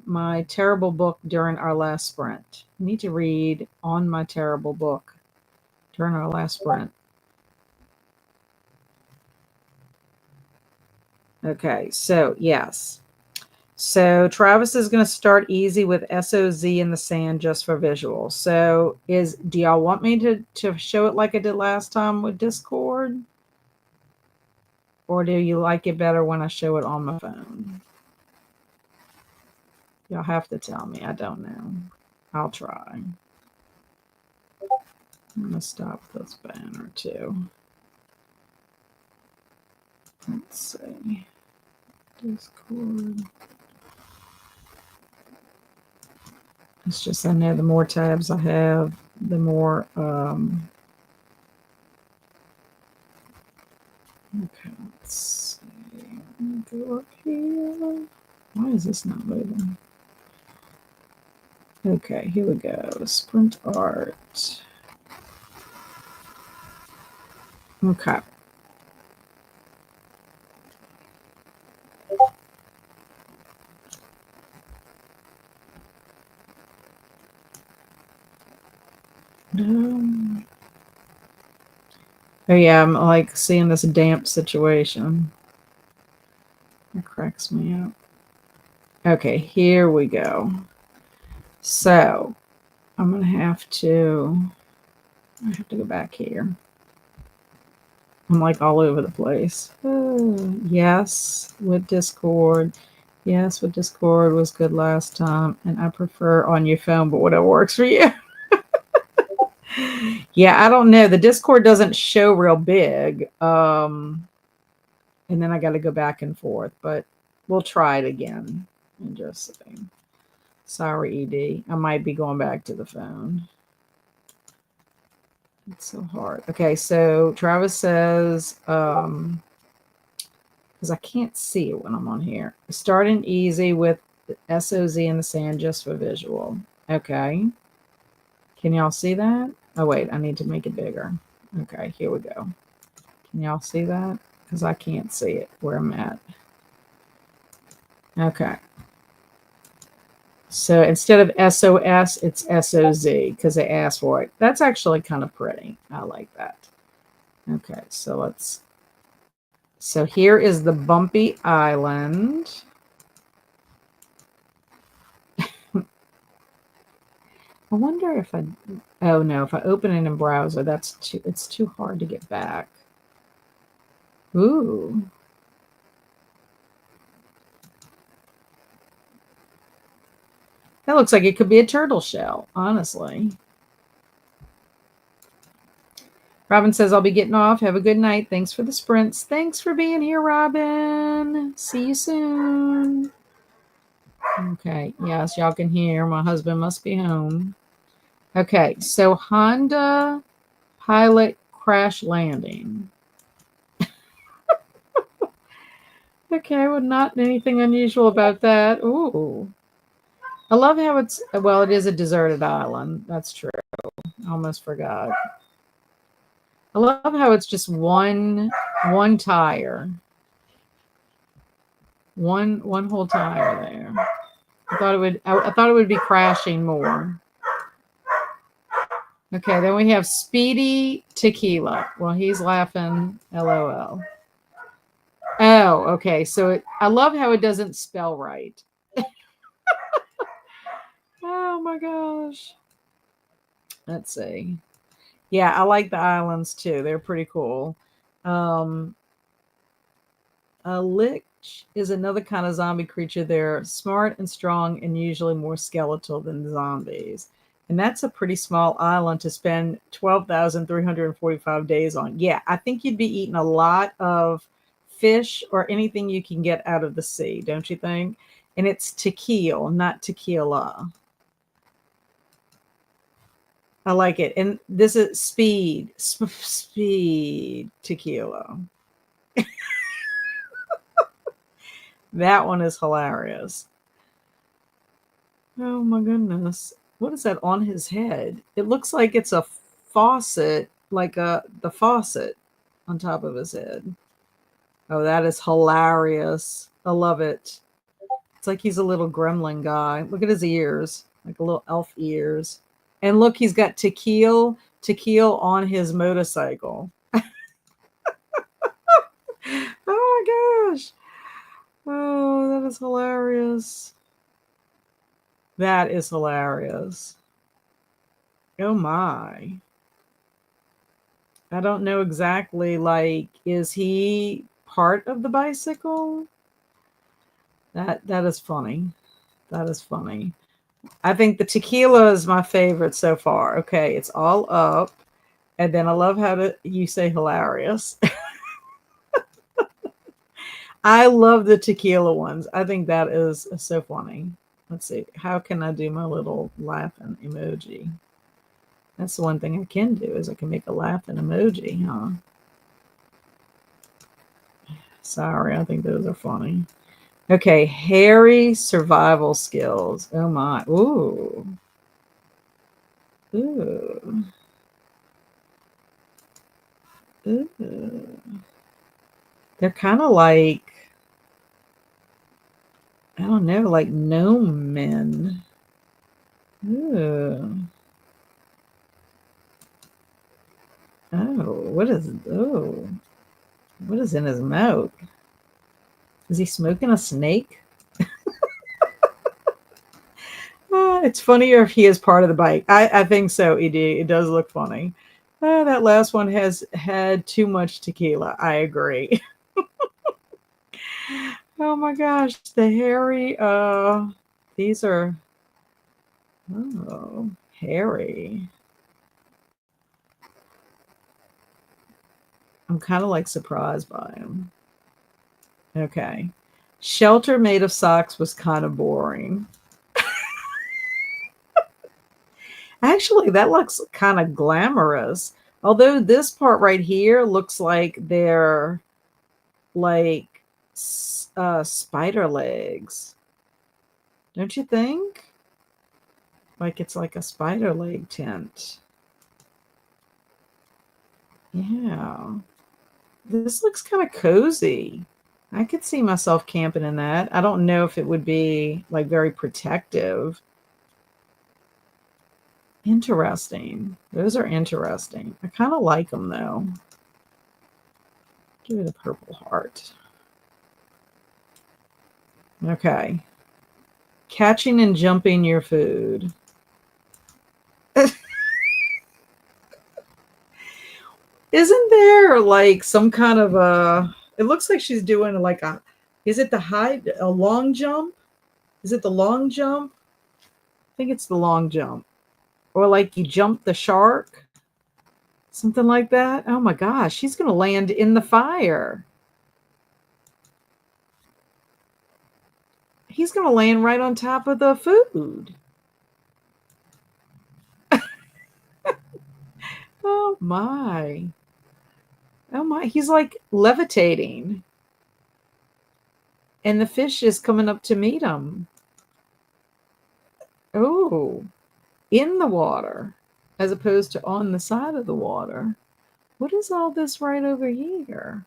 my terrible book during our last sprint. I need to read on my terrible book during our last sprint. Okay, so yes. So Travis is going to start easy with SOZ in the sand just for visual. So do y'all want me to show it like I did last time with Discord? Or do you like it better when I show it on my phone? Y'all have to tell me. I don't know. I'll try. I'm going to stop this banner too. Let's see. Discord. It's just, I know the more tabs I have, the more, okay, let's see. Go up here. Why is this not moving? Okay, here we go. Sprint art. Okay. Oh yeah, I'm like seeing this damp situation. It cracks me up. Okay, here we go. So I'm gonna have to go back here. I'm like all over the place. Yes, with Discord. Yes, with Discord was good last time, and I prefer on your phone, but whatever works for you. Yeah, I don't know. The Discord doesn't show real big. And then I got to go back and forth, but we'll try it again and just see. Sorry, ED. I might be going back to the phone. It's so hard. Okay, so Travis says, because I can't see it when I'm on here. Starting easy with the SOZ in the sand just for visual. Okay. Can y'all see that? Oh, wait, I need to make it bigger. Okay, here we go. Can y'all see that? Because I can't see it where I'm at. Okay. So instead of SOS, it's SOZ because they asked for it. That's actually kind of pretty. I like that. Okay, so here is the bumpy island. I wonder if oh no, if I open it in browser, it's too hard to get back. Ooh. That looks like it could be a turtle shell, honestly. Robin says, I'll be getting off. Have a good night. Thanks for the sprints. Thanks for being here, Robin. See you soon. Okay. Yes, y'all can hear. My husband must be home. Okay. So Honda Pilot crash landing. Okay. Well, not anything unusual about that. Ooh. I love how it's, well, it is a deserted island. That's true. I almost forgot. I love how it's just one tire. One whole tire there. I thought it would be crashing more. Okay, then we have Speedy Tequila. Well, he's laughing, LOL. Oh, okay. So I love how it doesn't spell right. Oh my gosh. Let's see. Yeah, I like the islands too. They're pretty cool. Um, a lich is another kind of zombie creature. They're smart and strong and usually more skeletal than zombies. And that's a pretty small island to spend 12,345 days on. Yeah, I think you'd be eating a lot of fish or anything you can get out of the sea, don't you think? And it's tequila, not tequila. I like it. And this is speed tequila. That one is hilarious. Oh my goodness. What is that on his head? It looks like it's a faucet, like the faucet on top of his head. Oh, that is hilarious. I love it. It's like he's a little gremlin guy. Look at his ears, like a little elf ears. And look, he's got tequila on his motorcycle. Oh my gosh. Oh, that is hilarious. That is hilarious. Oh my. I don't know exactly, like, is he part of the bicycle? That is funny. That is funny. I think the tequila is my favorite so far. Okay, it's all up. And then I love how you say hilarious. I love the tequila ones. I think that is so funny. Let's see. How can I do my little laughing emoji? That's the one thing I can do is I can make a laughing emoji, huh? Sorry, I think those are funny. Okay, hairy survival skills. Oh my. Ooh. Ooh. Ooh. They're kind of like, I don't know, like gnome men. Ooh. Oh, what is in his mouth? Is he smoking a snake? It's funnier if he is part of the bike. I think so, ED. It does look funny. That last one has had too much tequila. I agree. Oh my gosh, the hairy, these are, oh, hairy. I'm kind of like surprised by him. Okay. Shelter made of socks was kind of boring. Actually, that looks kind of glamorous. Although this part right here looks like they're like spider legs. Don't you think? Like it's like a spider leg tent. Yeah. This looks kind of cozy. I could see myself camping in that. I don't know if it would be like very protective. Interesting. Those are interesting. I kind of like them though. Give it a purple heart. Okay. Catching and jumping your food. Isn't there like some kind of it looks like she's doing like is it a long jump? Is it the long jump? I think it's the long jump. Or like you jump the shark, something like that. Oh my gosh, she's going to land in the fire. He's going to land right on top of the food. Oh my. Oh my, he's like levitating. And the fish is coming up to meet him. Oh, in the water as opposed to on the side of the water. What is all this right over here?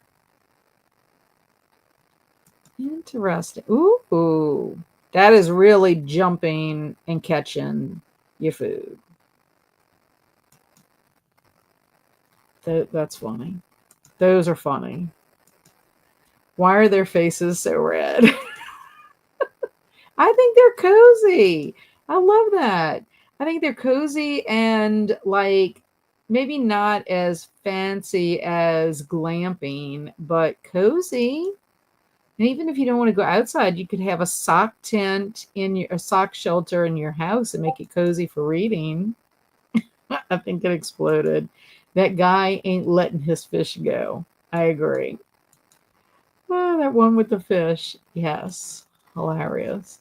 Interesting. Ooh, that is really jumping and catching your food. That's funny. Those are funny. Why are their faces so red? I think they're cozy. I love that. I think they're cozy and like maybe not as fancy as glamping, but cozy. And even if you don't want to go outside, you could have a sock tent in your a sock shelter in your house and make it cozy for reading. I think it exploded. That guy ain't letting his fish go. I agree. Oh, that one with the fish. Yes. Hilarious.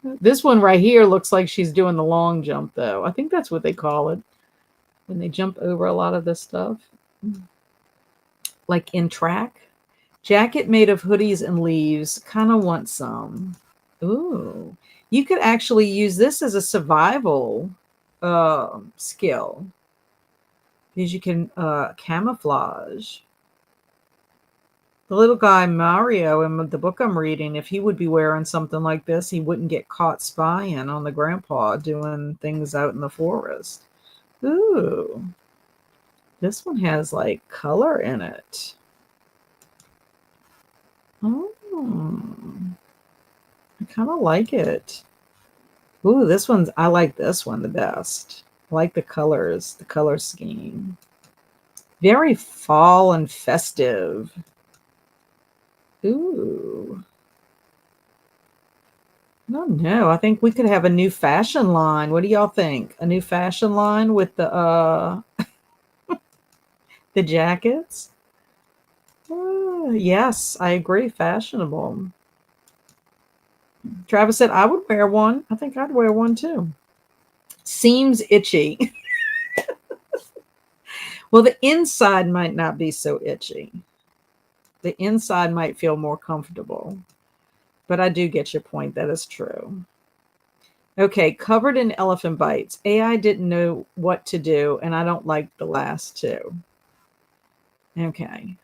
This one right here looks like she's doing the long jump, though. I think that's what they call it when they jump over a lot of this stuff. Like in track. Jacket made of hoodies and leaves. Kind of want some. Ooh. You could actually use this as a survival skill because you can camouflage. The little guy Mario in the book I'm reading, if he would be wearing something like this, he wouldn't get caught spying on the grandpa doing things out in the forest. Ooh, this one has like color in it. Oh, I kind of like it. Ooh, I like this one the best. I like the colors, the color scheme. Very fall and festive. Ooh. No, no. I think we could have a new fashion line. What do y'all think? A new fashion line with the jackets? Yes, I agree. Fashionable. Travis said I would wear one. I think I'd wear one too. Seems itchy. Well, the inside might not be so itchy. The inside might feel more comfortable. But I do get your point. That is true. Okay, covered in elephant bites. AI didn't know what to do, and I don't like the last two. Okay.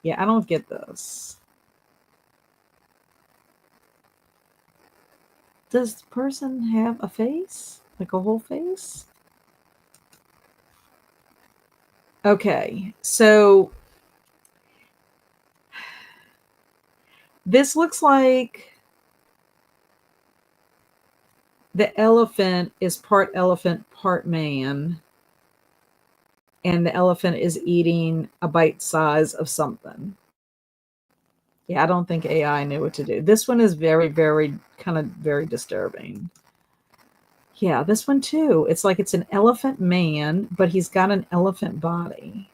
Yeah, I don't get this. Does the person have a face? Like a whole face? Okay, so this looks like the elephant is part elephant, part man, and the elephant is eating a bite size of something. Yeah, I don't think AI knew what to do. This one is very, very kind of very disturbing. Yeah, this one too. It's like it's an elephant man, but he's got an elephant body.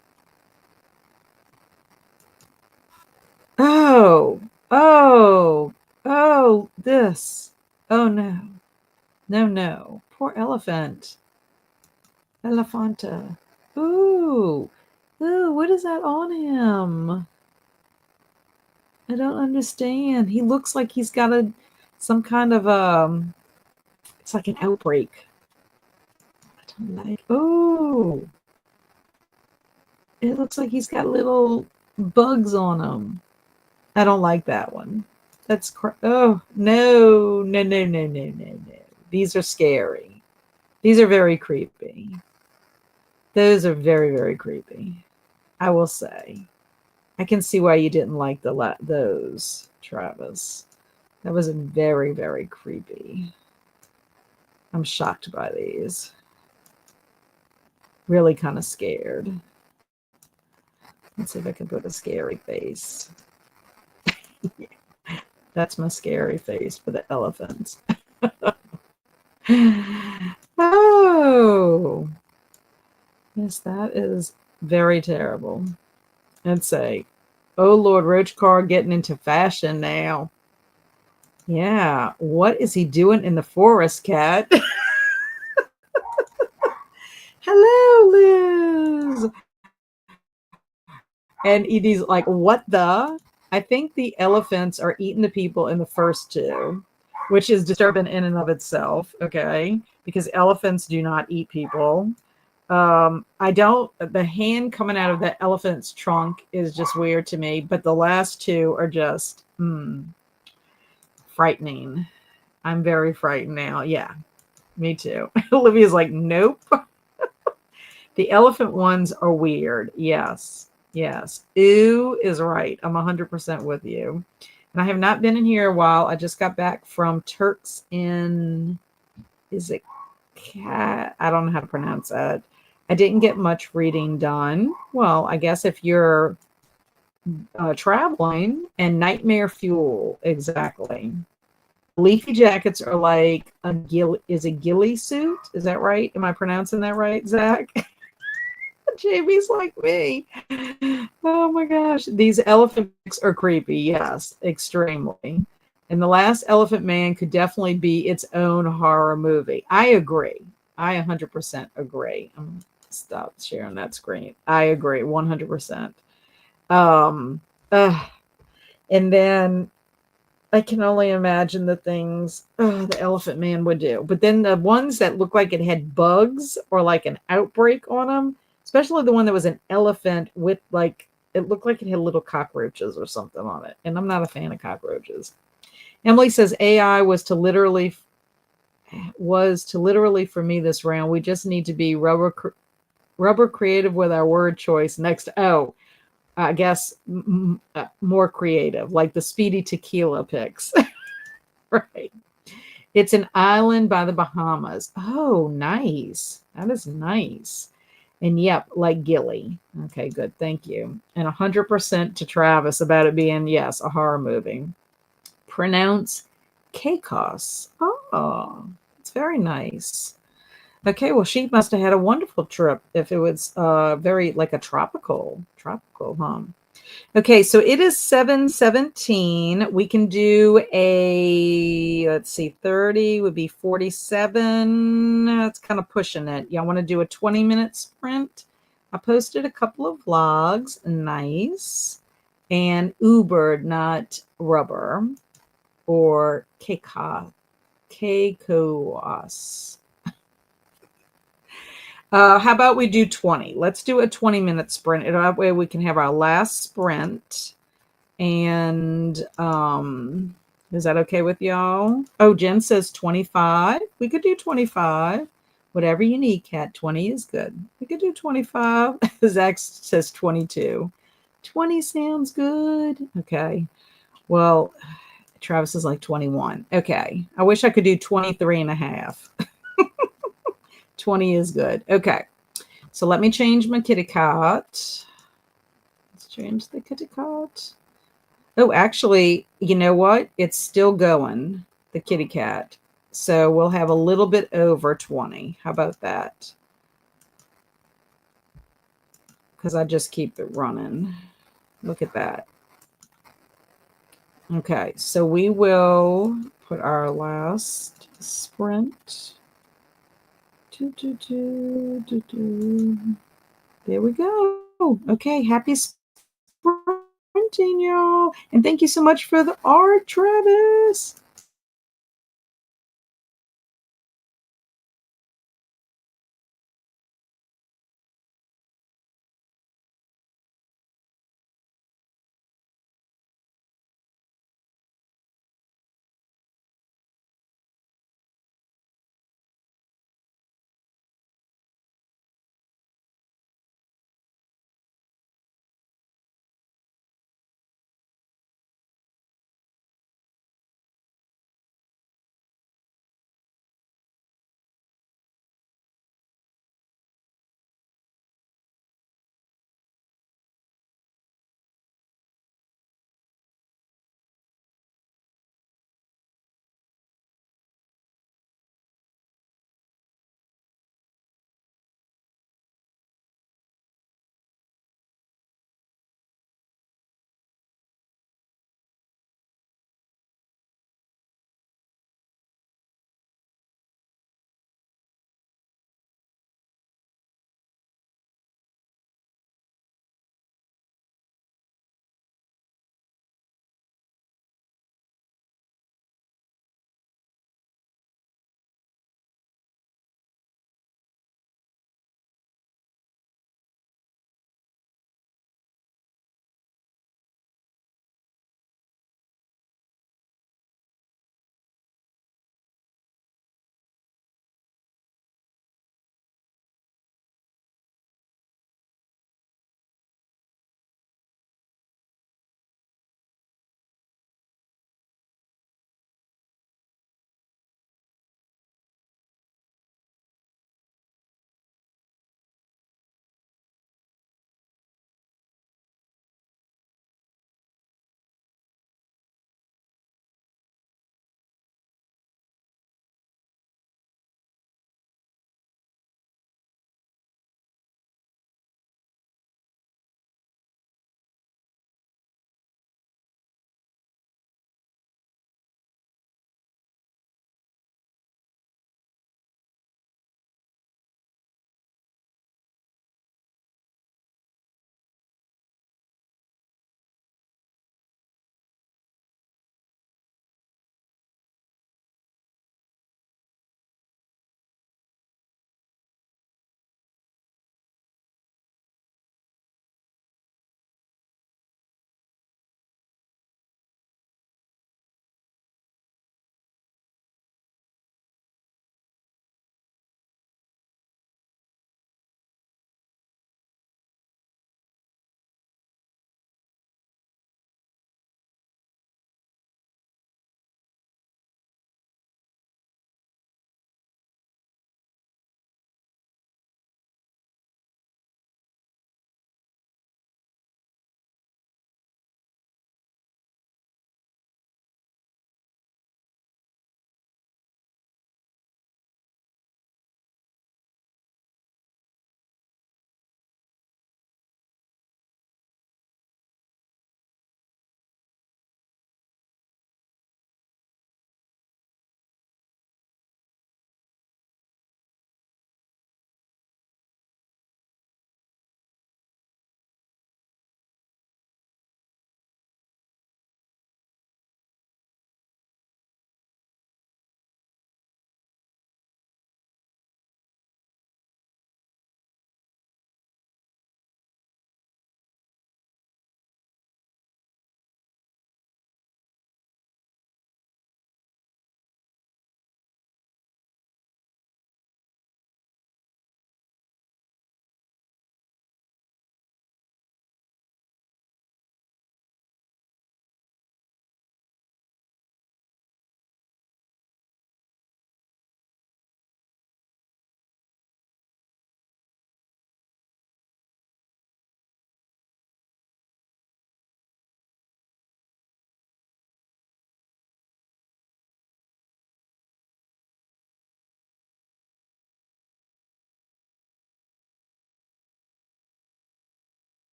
Oh, oh, oh, this. Oh no. No, no. Poor elephant. Elephanta. Ooh. Ooh, what is that on him? I don't understand. He looks like he's got some kind of it's like an outbreak. I don't like. Oh, it looks like he's got little bugs on him. I don't like that one. Oh, no, no, no, no, no, no, no. These are scary. These are very creepy. Those are very, very creepy. I will say. I can see why you didn't like those, Travis. That was very, very creepy. I'm shocked by these. Really kind of scared. Let's see if I can put a scary face. That's my scary face for the elephants. Oh, yes, that is very terrible. I'd say, oh Lord, Roach Car getting into fashion now. Yeah, what is he doing in the forest, Cat? Hello, Liz. And Edie's like, what the? I think the elephants are eating the people in the first two. which is disturbing in and of itself. Okay, because elephants do not eat people. I don't. The hand coming out of the elephant's trunk is just weird to me, but the last two are just frightening. I'm very frightened now. Yeah, me too. Olivia's like, nope. The elephant ones are weird. Yes. Yes. Ooh is right. I'm 100% with you. And I have not been in here a while. I just got back from Turks in, is it cat? I don't know how to pronounce that. I didn't get much reading done. Well, I guess if you're traveling and nightmare fuel, exactly. Leafy jackets are like is a ghillie suit. Is that right? Am I pronouncing that right, Zach? Jamie's like me. Oh my gosh. These elephant pics are creepy. Yes, extremely. And The Last Elephant Man could definitely be its own horror movie. I agree. I 100% agree. I'm gonna stop sharing that screen. I agree 100%. Um, uh, and then I can only imagine the things the Elephant Man would do. But then the ones that look like it had bugs or like an outbreak on them, especially the one that was an elephant with like, it looked like it had little cockroaches or something on it. And I'm not a fan of cockroaches. Emily says AI was to literally for me this round. We just need to be rubber creative with our word choice next. Oh, I guess more creative, like the speedy tequila picks. Right. It's an island by the Bahamas. Oh, nice. That is nice. And yep, like Gilly. Okay, good. Thank you. And 100% to Travis about it being, yes, a horror movie. Pronounce Caicos. Oh, it's very nice. Okay, well, she must have had a wonderful trip if it was very like a tropical, huh? Okay, so it is 7:17. We can do a, let's see, 30 would be 47. That's kind of pushing it. Y'all want to do a 20-minute sprint? I posted a couple of vlogs. Nice. And Ubered, not rubber, or Keikoas. How about we do 20? Let's do a 20-minute sprint. That way we can have our last sprint. And is that okay with y'all? Oh, Jen says 25. We could do 25. Whatever you need, Kat. 20 is good. We could do 25. Zach says 22. 20 sounds good. Okay. Well, Travis is like 21. Okay. I wish I could do 23 and a half. 20 is good. Okay. So let me change my kitty cat. Let's change the kitty cat. Oh, actually, you know what? It's still going, the kitty cat. So we'll have a little bit over 20. How about that? Because I just keep it running. Look at that. Okay, so we will put our last sprint. There we go. Okay, happy sprinting, y'all. And thank you so much for the art, Travis.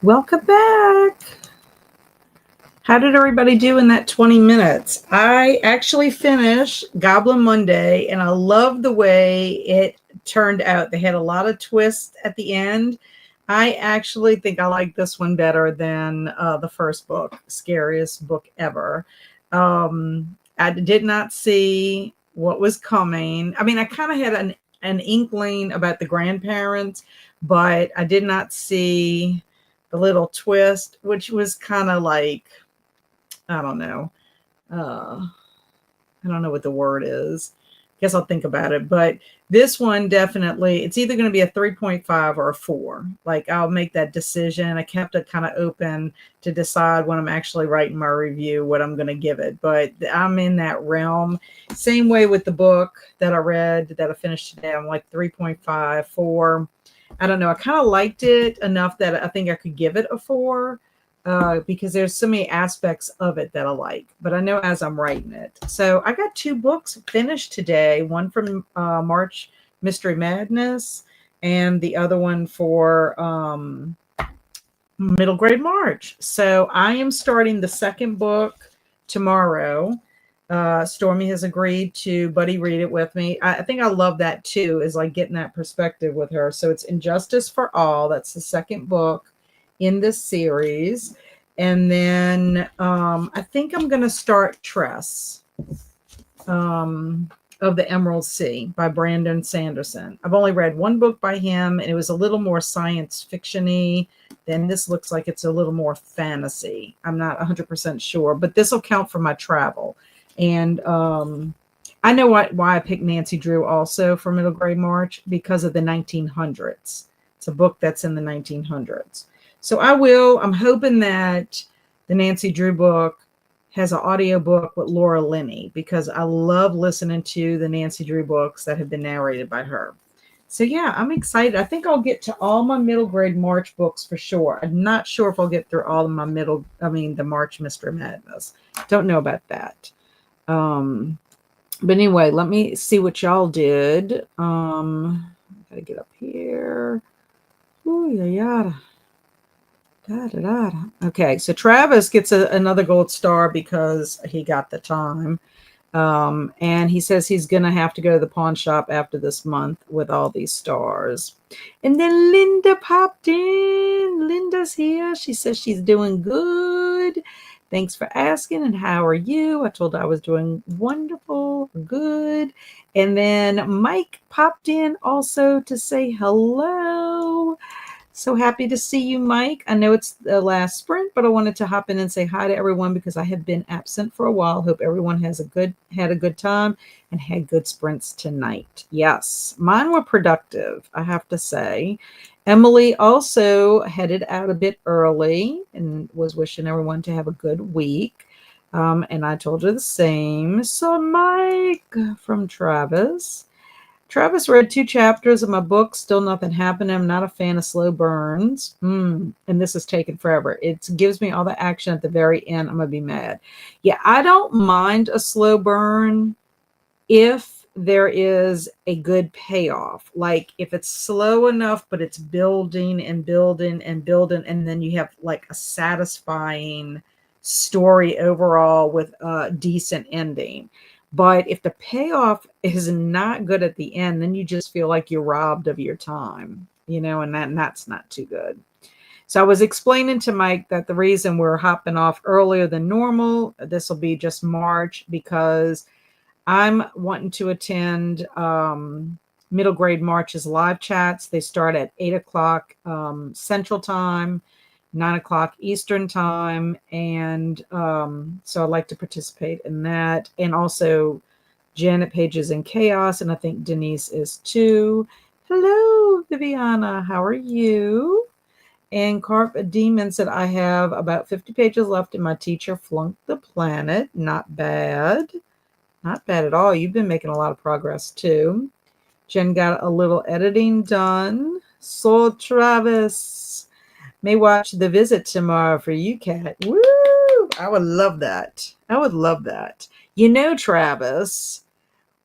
Welcome back. How did everybody do in that 20 minutes? I actually finished Goblin Monday, and I love the way it turned out. They had a lot of twists at the end. I actually think I like this one better than the first book, Scariest Book Ever. I did not see what was coming. I mean, I kind of had an inkling about the grandparents, but I did not see the little twist, which was kind of like, I don't know. I don't know what the word is. Guess I'll think about it. But this one definitely, it's either going to be a 3.5 or a 4. Like, I'll make that decision. I kept it kind of open to decide when I'm actually writing my review what I'm going to give it. But I'm in that realm. Same way with the book that I read, that I finished today. I'm like 3.5, 4. I don't know. I kind of liked it enough that I think I could give it a 4. Because there's so many aspects of it that I like, but I know as I'm writing it. So I got 2 books finished today, one from March Mystery Madness and the other one for Middle Grade March. So I am starting the second book tomorrow. Stormy has agreed to buddy read it with me. I think I love that too, is like getting that perspective with her. So it's Injustice for All. That's the second book in this series. And then I think I'm going to start Tress of the Emerald Sea by Brandon Sanderson. I've only read one book by him, and it was a little more science fiction-y. Then this looks like it's a little more fantasy. I'm not 100% sure, but this will count for my travel. And I know why I picked Nancy Drew also for Middle Grade March, because of the 1900s. It's a book that's in the 1900s. So I'm hoping that the Nancy Drew book has an audio book with Laura Linney, because I love listening to the Nancy Drew books that have been narrated by her. So yeah, I'm excited. I think I'll get to all my Middle Grade March books for sure. I'm not sure if I'll get through all of my the March Mystery Madness. Don't know about that. But anyway, let me see what y'all did. Gotta get up here. Ooh, yeah. Da, da, da. Okay, so Travis gets another gold star because he got the time. And he says he's going to have to go to the pawn shop after this month with all these stars. And then Linda popped in. Linda's here. She says she's doing good. Thanks for asking. And how are you? I told her I was doing wonderful, good. And then Mike popped in also to say hello. So happy to see you, Mike. I know it's the last sprint, but I wanted to hop in and say hi to everyone because I have been absent for a while. Hope everyone had a good time and had good sprints tonight. Yes, mine were productive, I have to say. Emily also headed out a bit early and was wishing everyone to have a good week. And I told her the same. So Mike from Travis. Travis read 2 chapters of my book, Still Nothing Happened. I'm not a fan of slow burns. And this is taking forever. It gives me all the action at the very end. I'm going to be mad. Yeah, I don't mind a slow burn if there is a good payoff. Like if it's slow enough, but it's building and building and building, and then you have like a satisfying story overall with a decent ending. But if the payoff is not good at the end, then you just feel like you're robbed of your time, and that's not too good. So I was explaining to Mike that the reason we're hopping off earlier than normal, this will be just March, because I'm wanting to attend Middle Grade March's live chats. They start at 8 o'clock Central Time, 9 o'clock Eastern Time. And so I'd like to participate in that. And also Janet Page is in Chaos, and I think Denise is too. Hello, Viviana. How are you? And Carp Demon said, I have about 50 pages left and my teacher flunked the planet. Not bad. Not bad at all. You've been making a lot of progress too. Jen got a little editing done. So Travis may watch The Visit tomorrow for you, Kat. Woo! I would love that. I would love that. Travis,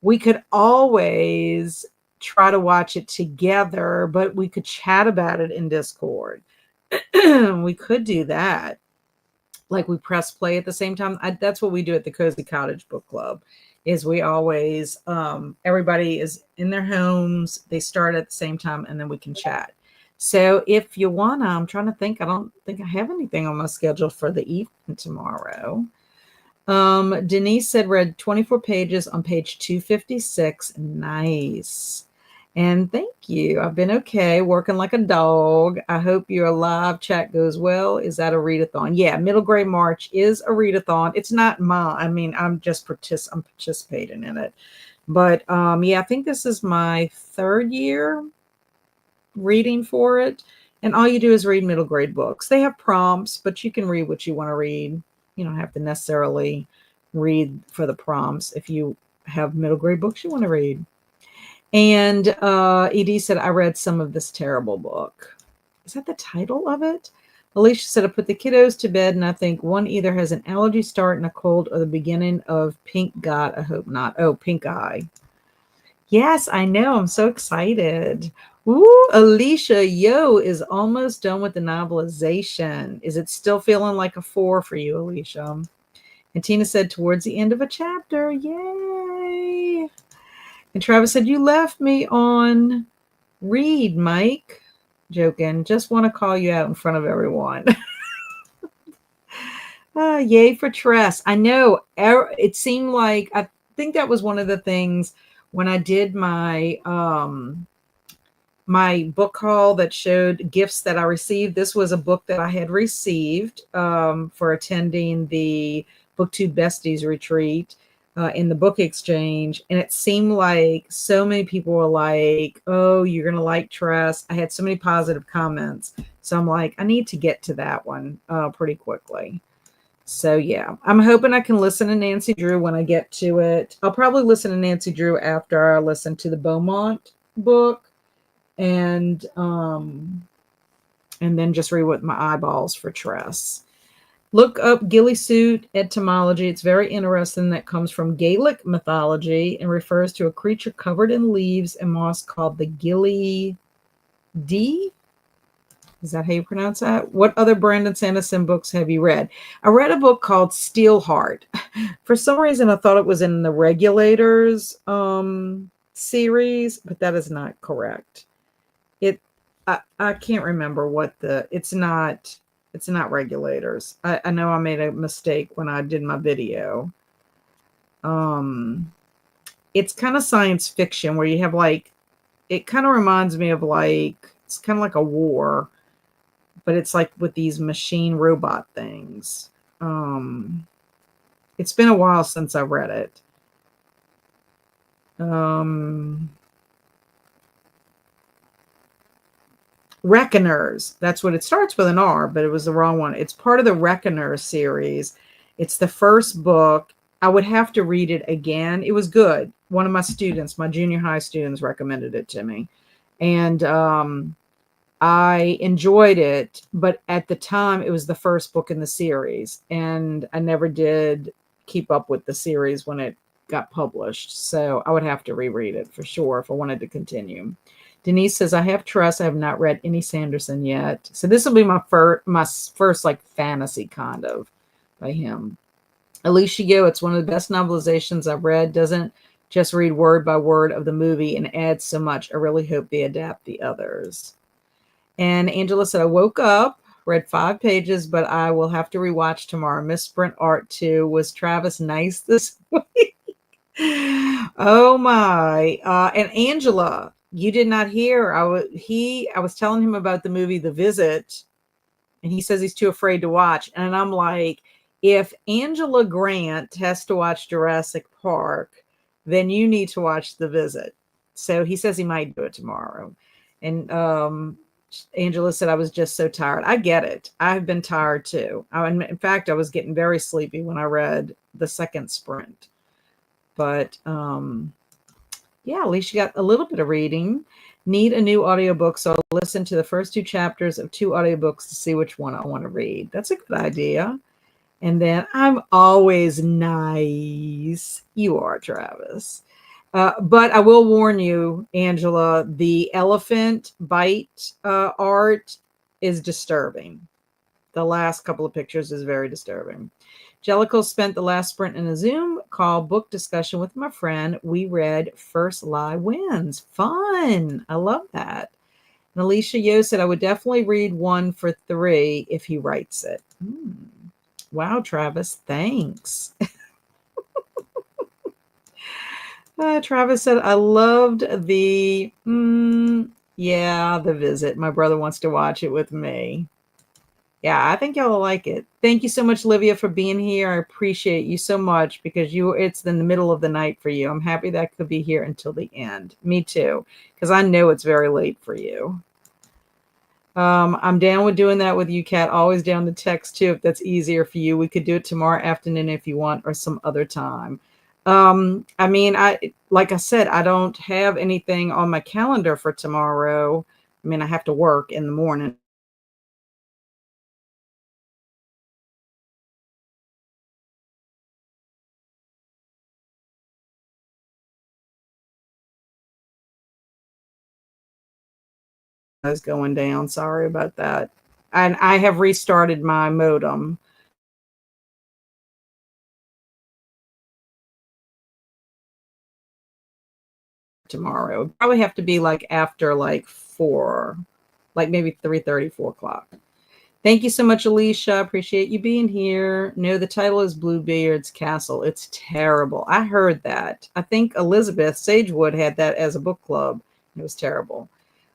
we could always try to watch it together, but we could chat about it in Discord. We could do that. Like we press play at the same time. That's what we do at the Cozy Cottage Book Club. Is we always everybody is in their homes. They start at the same time, and then we can chat. So if you wanna, I'm trying to think. I don't think I have anything on my schedule for the evening tomorrow. Denise said read 24 pages on page 256. Nice. And thank you. I've been okay, working like a dog. I hope your live chat goes well. Is that a readathon? Yeah, Middle Grade March is a readathon. It's not mine. I mean, I'm participating in it. But yeah, I think this is my third year reading for it. And all you do is read middle grade books. They have prompts, but you can read what you want to read. You don't have to necessarily read for the prompts if you have middle grade books you want to read. And Ed said, I read some of this terrible book. Is that the title of it? Alicia said, I put the kiddos to bed, and I think one either has an allergy start and a cold or the beginning of pink God. I hope not. Oh, pink eye. Yes, I know. I'm so excited. Ooh, Alicia, Yo is almost done with the novelization. Is it still feeling like a 4 for you, Alicia? And Tina said, towards the end of a chapter. Yay. And Travis said, you left me on read, Mike. Joking. Just want to call you out in front of everyone. Yay for Tress. I know. It seemed like, I think that was one of the things when I did my my book haul that showed gifts that I received. This was a book that I had received for attending the BookTube Besties retreat in the book exchange. And it seemed like so many people were like, oh, you're going to like Tress. I had so many positive comments. So I'm like, I need to get to that one pretty quickly. So yeah, I'm hoping I can listen to Nancy Drew when I get to it. I'll probably listen to Nancy Drew after I listen to the Beaumont book. And then just read with my eyeballs for Tress. Look up ghillie suit etymology. It's very interesting. That comes from Gaelic mythology and refers to a creature covered in leaves and moss called the ghillie dee. Is that how you pronounce that? What other Brandon Sanderson books have you read? I read a book called Steelheart. For some reason, I thought it was in the Regulators series, but that is not correct. I can't remember what it's not Regulators. I know I made a mistake when I did my video. It's kind of science fiction where you have like, it kind of reminds me of like, it's kind of like a war, but it's like with these machine robot things. It's been a while since I read it. Reckoners. That's what it starts with, an R, but it was the wrong one. It's part of the Reckoners series. It's the first book. I would have to read it again. It was good. One of my students, my junior high students, recommended it to me. And I enjoyed it, but at the time it was the first book in the series, and I never did keep up with the series when it got published. So I would have to reread it for sure if I wanted to continue. Denise says, I have Tress. I have not read any Sanderson yet. So this will be my first like fantasy kind of by him. Alicia Yo, it's one of the best novelizations I've read. Doesn't just read word by word of the movie and adds so much. I really hope they adapt the others. And Angela said, I woke up, read 5 pages, but I will have to rewatch tomorrow. Miss Sprint Art 2. Was Travis nice this week? Oh my. And Angela, you did not hear. I was telling him about the movie The Visit, and he says he's too afraid to watch. And I'm like, if Angela Grant has to watch Jurassic Park, then you need to watch The Visit. So he says he might do it tomorrow. And Angela said, I was just so tired. I get it. I've been tired too. In fact, I was getting very sleepy when I read the second sprint. But yeah, at least you got a little bit of reading. Need a new audiobook, so I'll listen to the first 2 chapters of 2 audiobooks to see which one I want to read. That's a good idea. And then I'm always nice. You are, Travis. But I will warn you, Angela, the elephant bite art is disturbing. The last couple of pictures is very disturbing. Jellicle spent the last sprint in a Zoom call book discussion with my friend. We read First Lie Wins. Fun. I love that. And Alicia Yo said, I would definitely read one for 3 if he writes it. Wow, Travis, thanks. Travis said, I loved the visit. My brother wants to watch it with me. Yeah, I think y'all will like it. Thank you so much, Livia, for being here. I appreciate you so much because it's in the middle of the night for you. I'm happy that I could be here until the end. Me too, because I know it's very late for you. I'm down with doing that with you, Kat. Always down to text too if that's easier for you. We could do it tomorrow afternoon if you want, or some other time. Like I said, I don't have anything on my calendar for tomorrow. I mean, I have to work in the morning. Is going down. Sorry about that. And I have restarted my modem. Tomorrow. Probably have to be like after like 4, like maybe 3:30, 4 o'clock. Thank you so much, Alicia. Appreciate you being here. No, the title is Bluebeard's Castle. It's terrible. I heard that. I think Elizabeth Sagewood had that as a book club. It was terrible.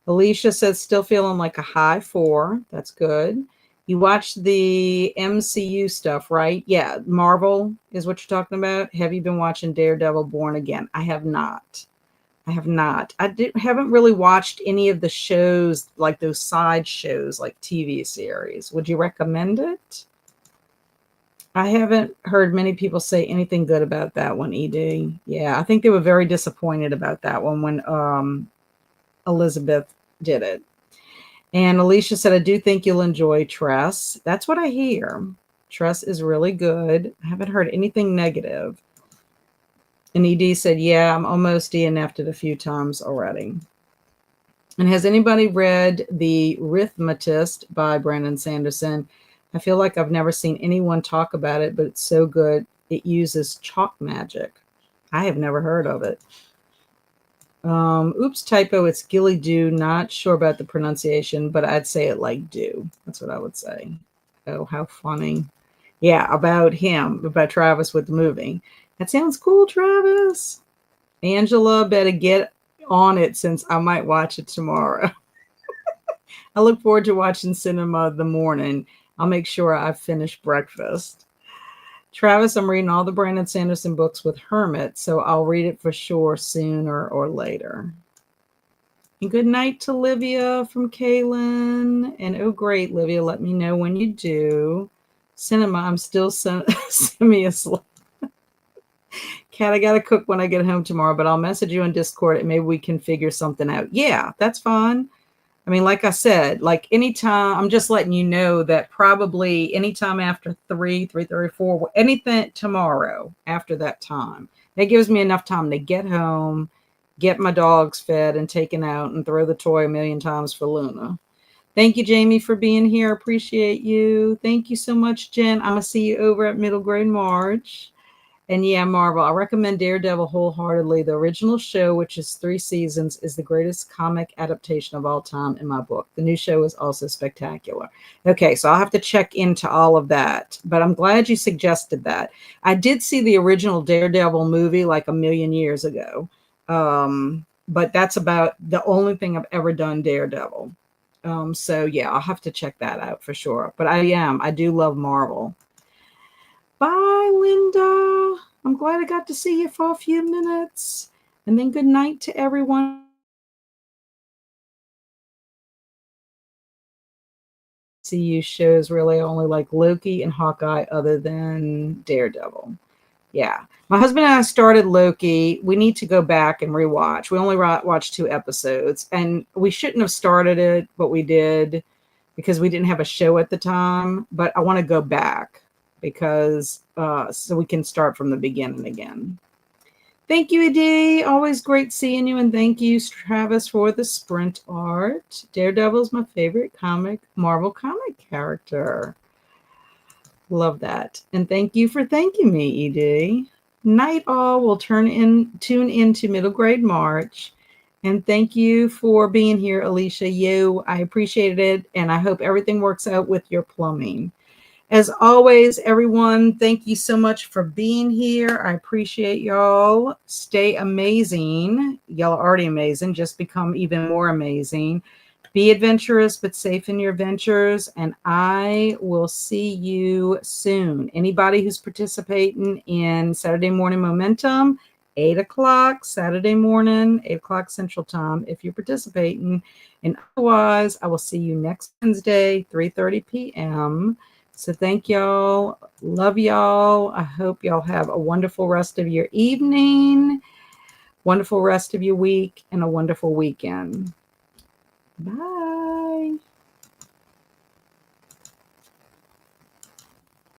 Alicia says, still feeling like a high 4. That's good. You watched the MCU stuff, right? Yeah, Marvel is what you're talking about. Have you been watching Daredevil Born Again? I have not. Haven't really watched any of the shows, like those side shows, like TV series. Would you recommend it? I haven't heard many people say anything good about that one, ED. Yeah, I think they were very disappointed about that one when Elizabeth did it. And Alicia said, I do think you'll enjoy Tress. That's what I hear. Tress is really good. I haven't heard anything negative. And ED said, yeah, I'm almost DNF'd it a few times already. And has anybody read The Rhythmatist by Brandon Sanderson? I feel like I've never seen anyone talk about it, but it's so good. It uses chalk magic. I have never heard of it. Oops, typo. It's Gilly Do. Not sure about the pronunciation, but I'd say it like do. That's what I would say. Oh, how funny. Yeah, about him, about Travis with the movie. That sounds cool, Travis. Angela, better get on it since I might watch it tomorrow. I look forward to watching cinema in the morning. I'll make sure I finish breakfast. Travis, I'm reading all the Brandon Sanderson books with Hermit, so I'll read it for sure sooner or later. And good night to Livia from Kaylin. And oh, great, Livia, let me know when you do. Cinema, I'm still semi-asleep. Kat, I got to cook when I get home tomorrow, but I'll message you on Discord and maybe we can figure something out. Yeah, that's fine. I mean, like I said, like anytime, I'm just letting you know that probably anytime after 3:30, 4, anything tomorrow after that time. That gives me enough time to get home, get my dogs fed and taken out, and throw the toy a million times for Luna. Thank you, Jamie, for being here. Appreciate you. Thank you so much, Jen. I'm going to see you over at Middle Grade March. And yeah, Marvel, I recommend Daredevil wholeheartedly. The original show, which is 3 seasons, is the greatest comic adaptation of all time in my book. The new show is also spectacular. Okay, so I'll have to check into all of that. But I'm glad you suggested that. I did see the original Daredevil movie like a million years ago. But that's about the only thing I've ever done Daredevil. So yeah, I'll have to check that out for sure. But I do love Marvel. Bye, Linda. I'm glad I got to see you for a few minutes. And then good night to everyone. CU shows really only like Loki and Hawkeye other than Daredevil. Yeah. My husband and I started Loki. We need to go back and rewatch. We only watched 2 episodes. And we shouldn't have started it, but we did because we didn't have a show at the time. But I want to go back because so we can start from the beginning again. Thank you, Adi. Always great seeing you. And thank you, Travis, for the sprint art. Daredevil's my favorite Marvel comic character. Love that. And thank you for thanking me, Ed. Night all will tune into middle grade March. And thank you for being here, Alicia. I appreciated it. And I hope everything works out with your plumbing. As always, everyone, thank you so much for being here. I appreciate y'all. Stay amazing. Y'all are already amazing. Just become even more amazing. Be adventurous, but safe in your ventures. And I will see you soon. Anybody who's participating in Saturday Morning Momentum, 8 o'clock Saturday morning, 8 o'clock Central Time, if you're participating. And otherwise, I will see you next Wednesday, 3:30 p.m. So thank y'all. Love y'all. I hope y'all have a wonderful rest of your evening, wonderful rest of your week, and a wonderful weekend. Bye.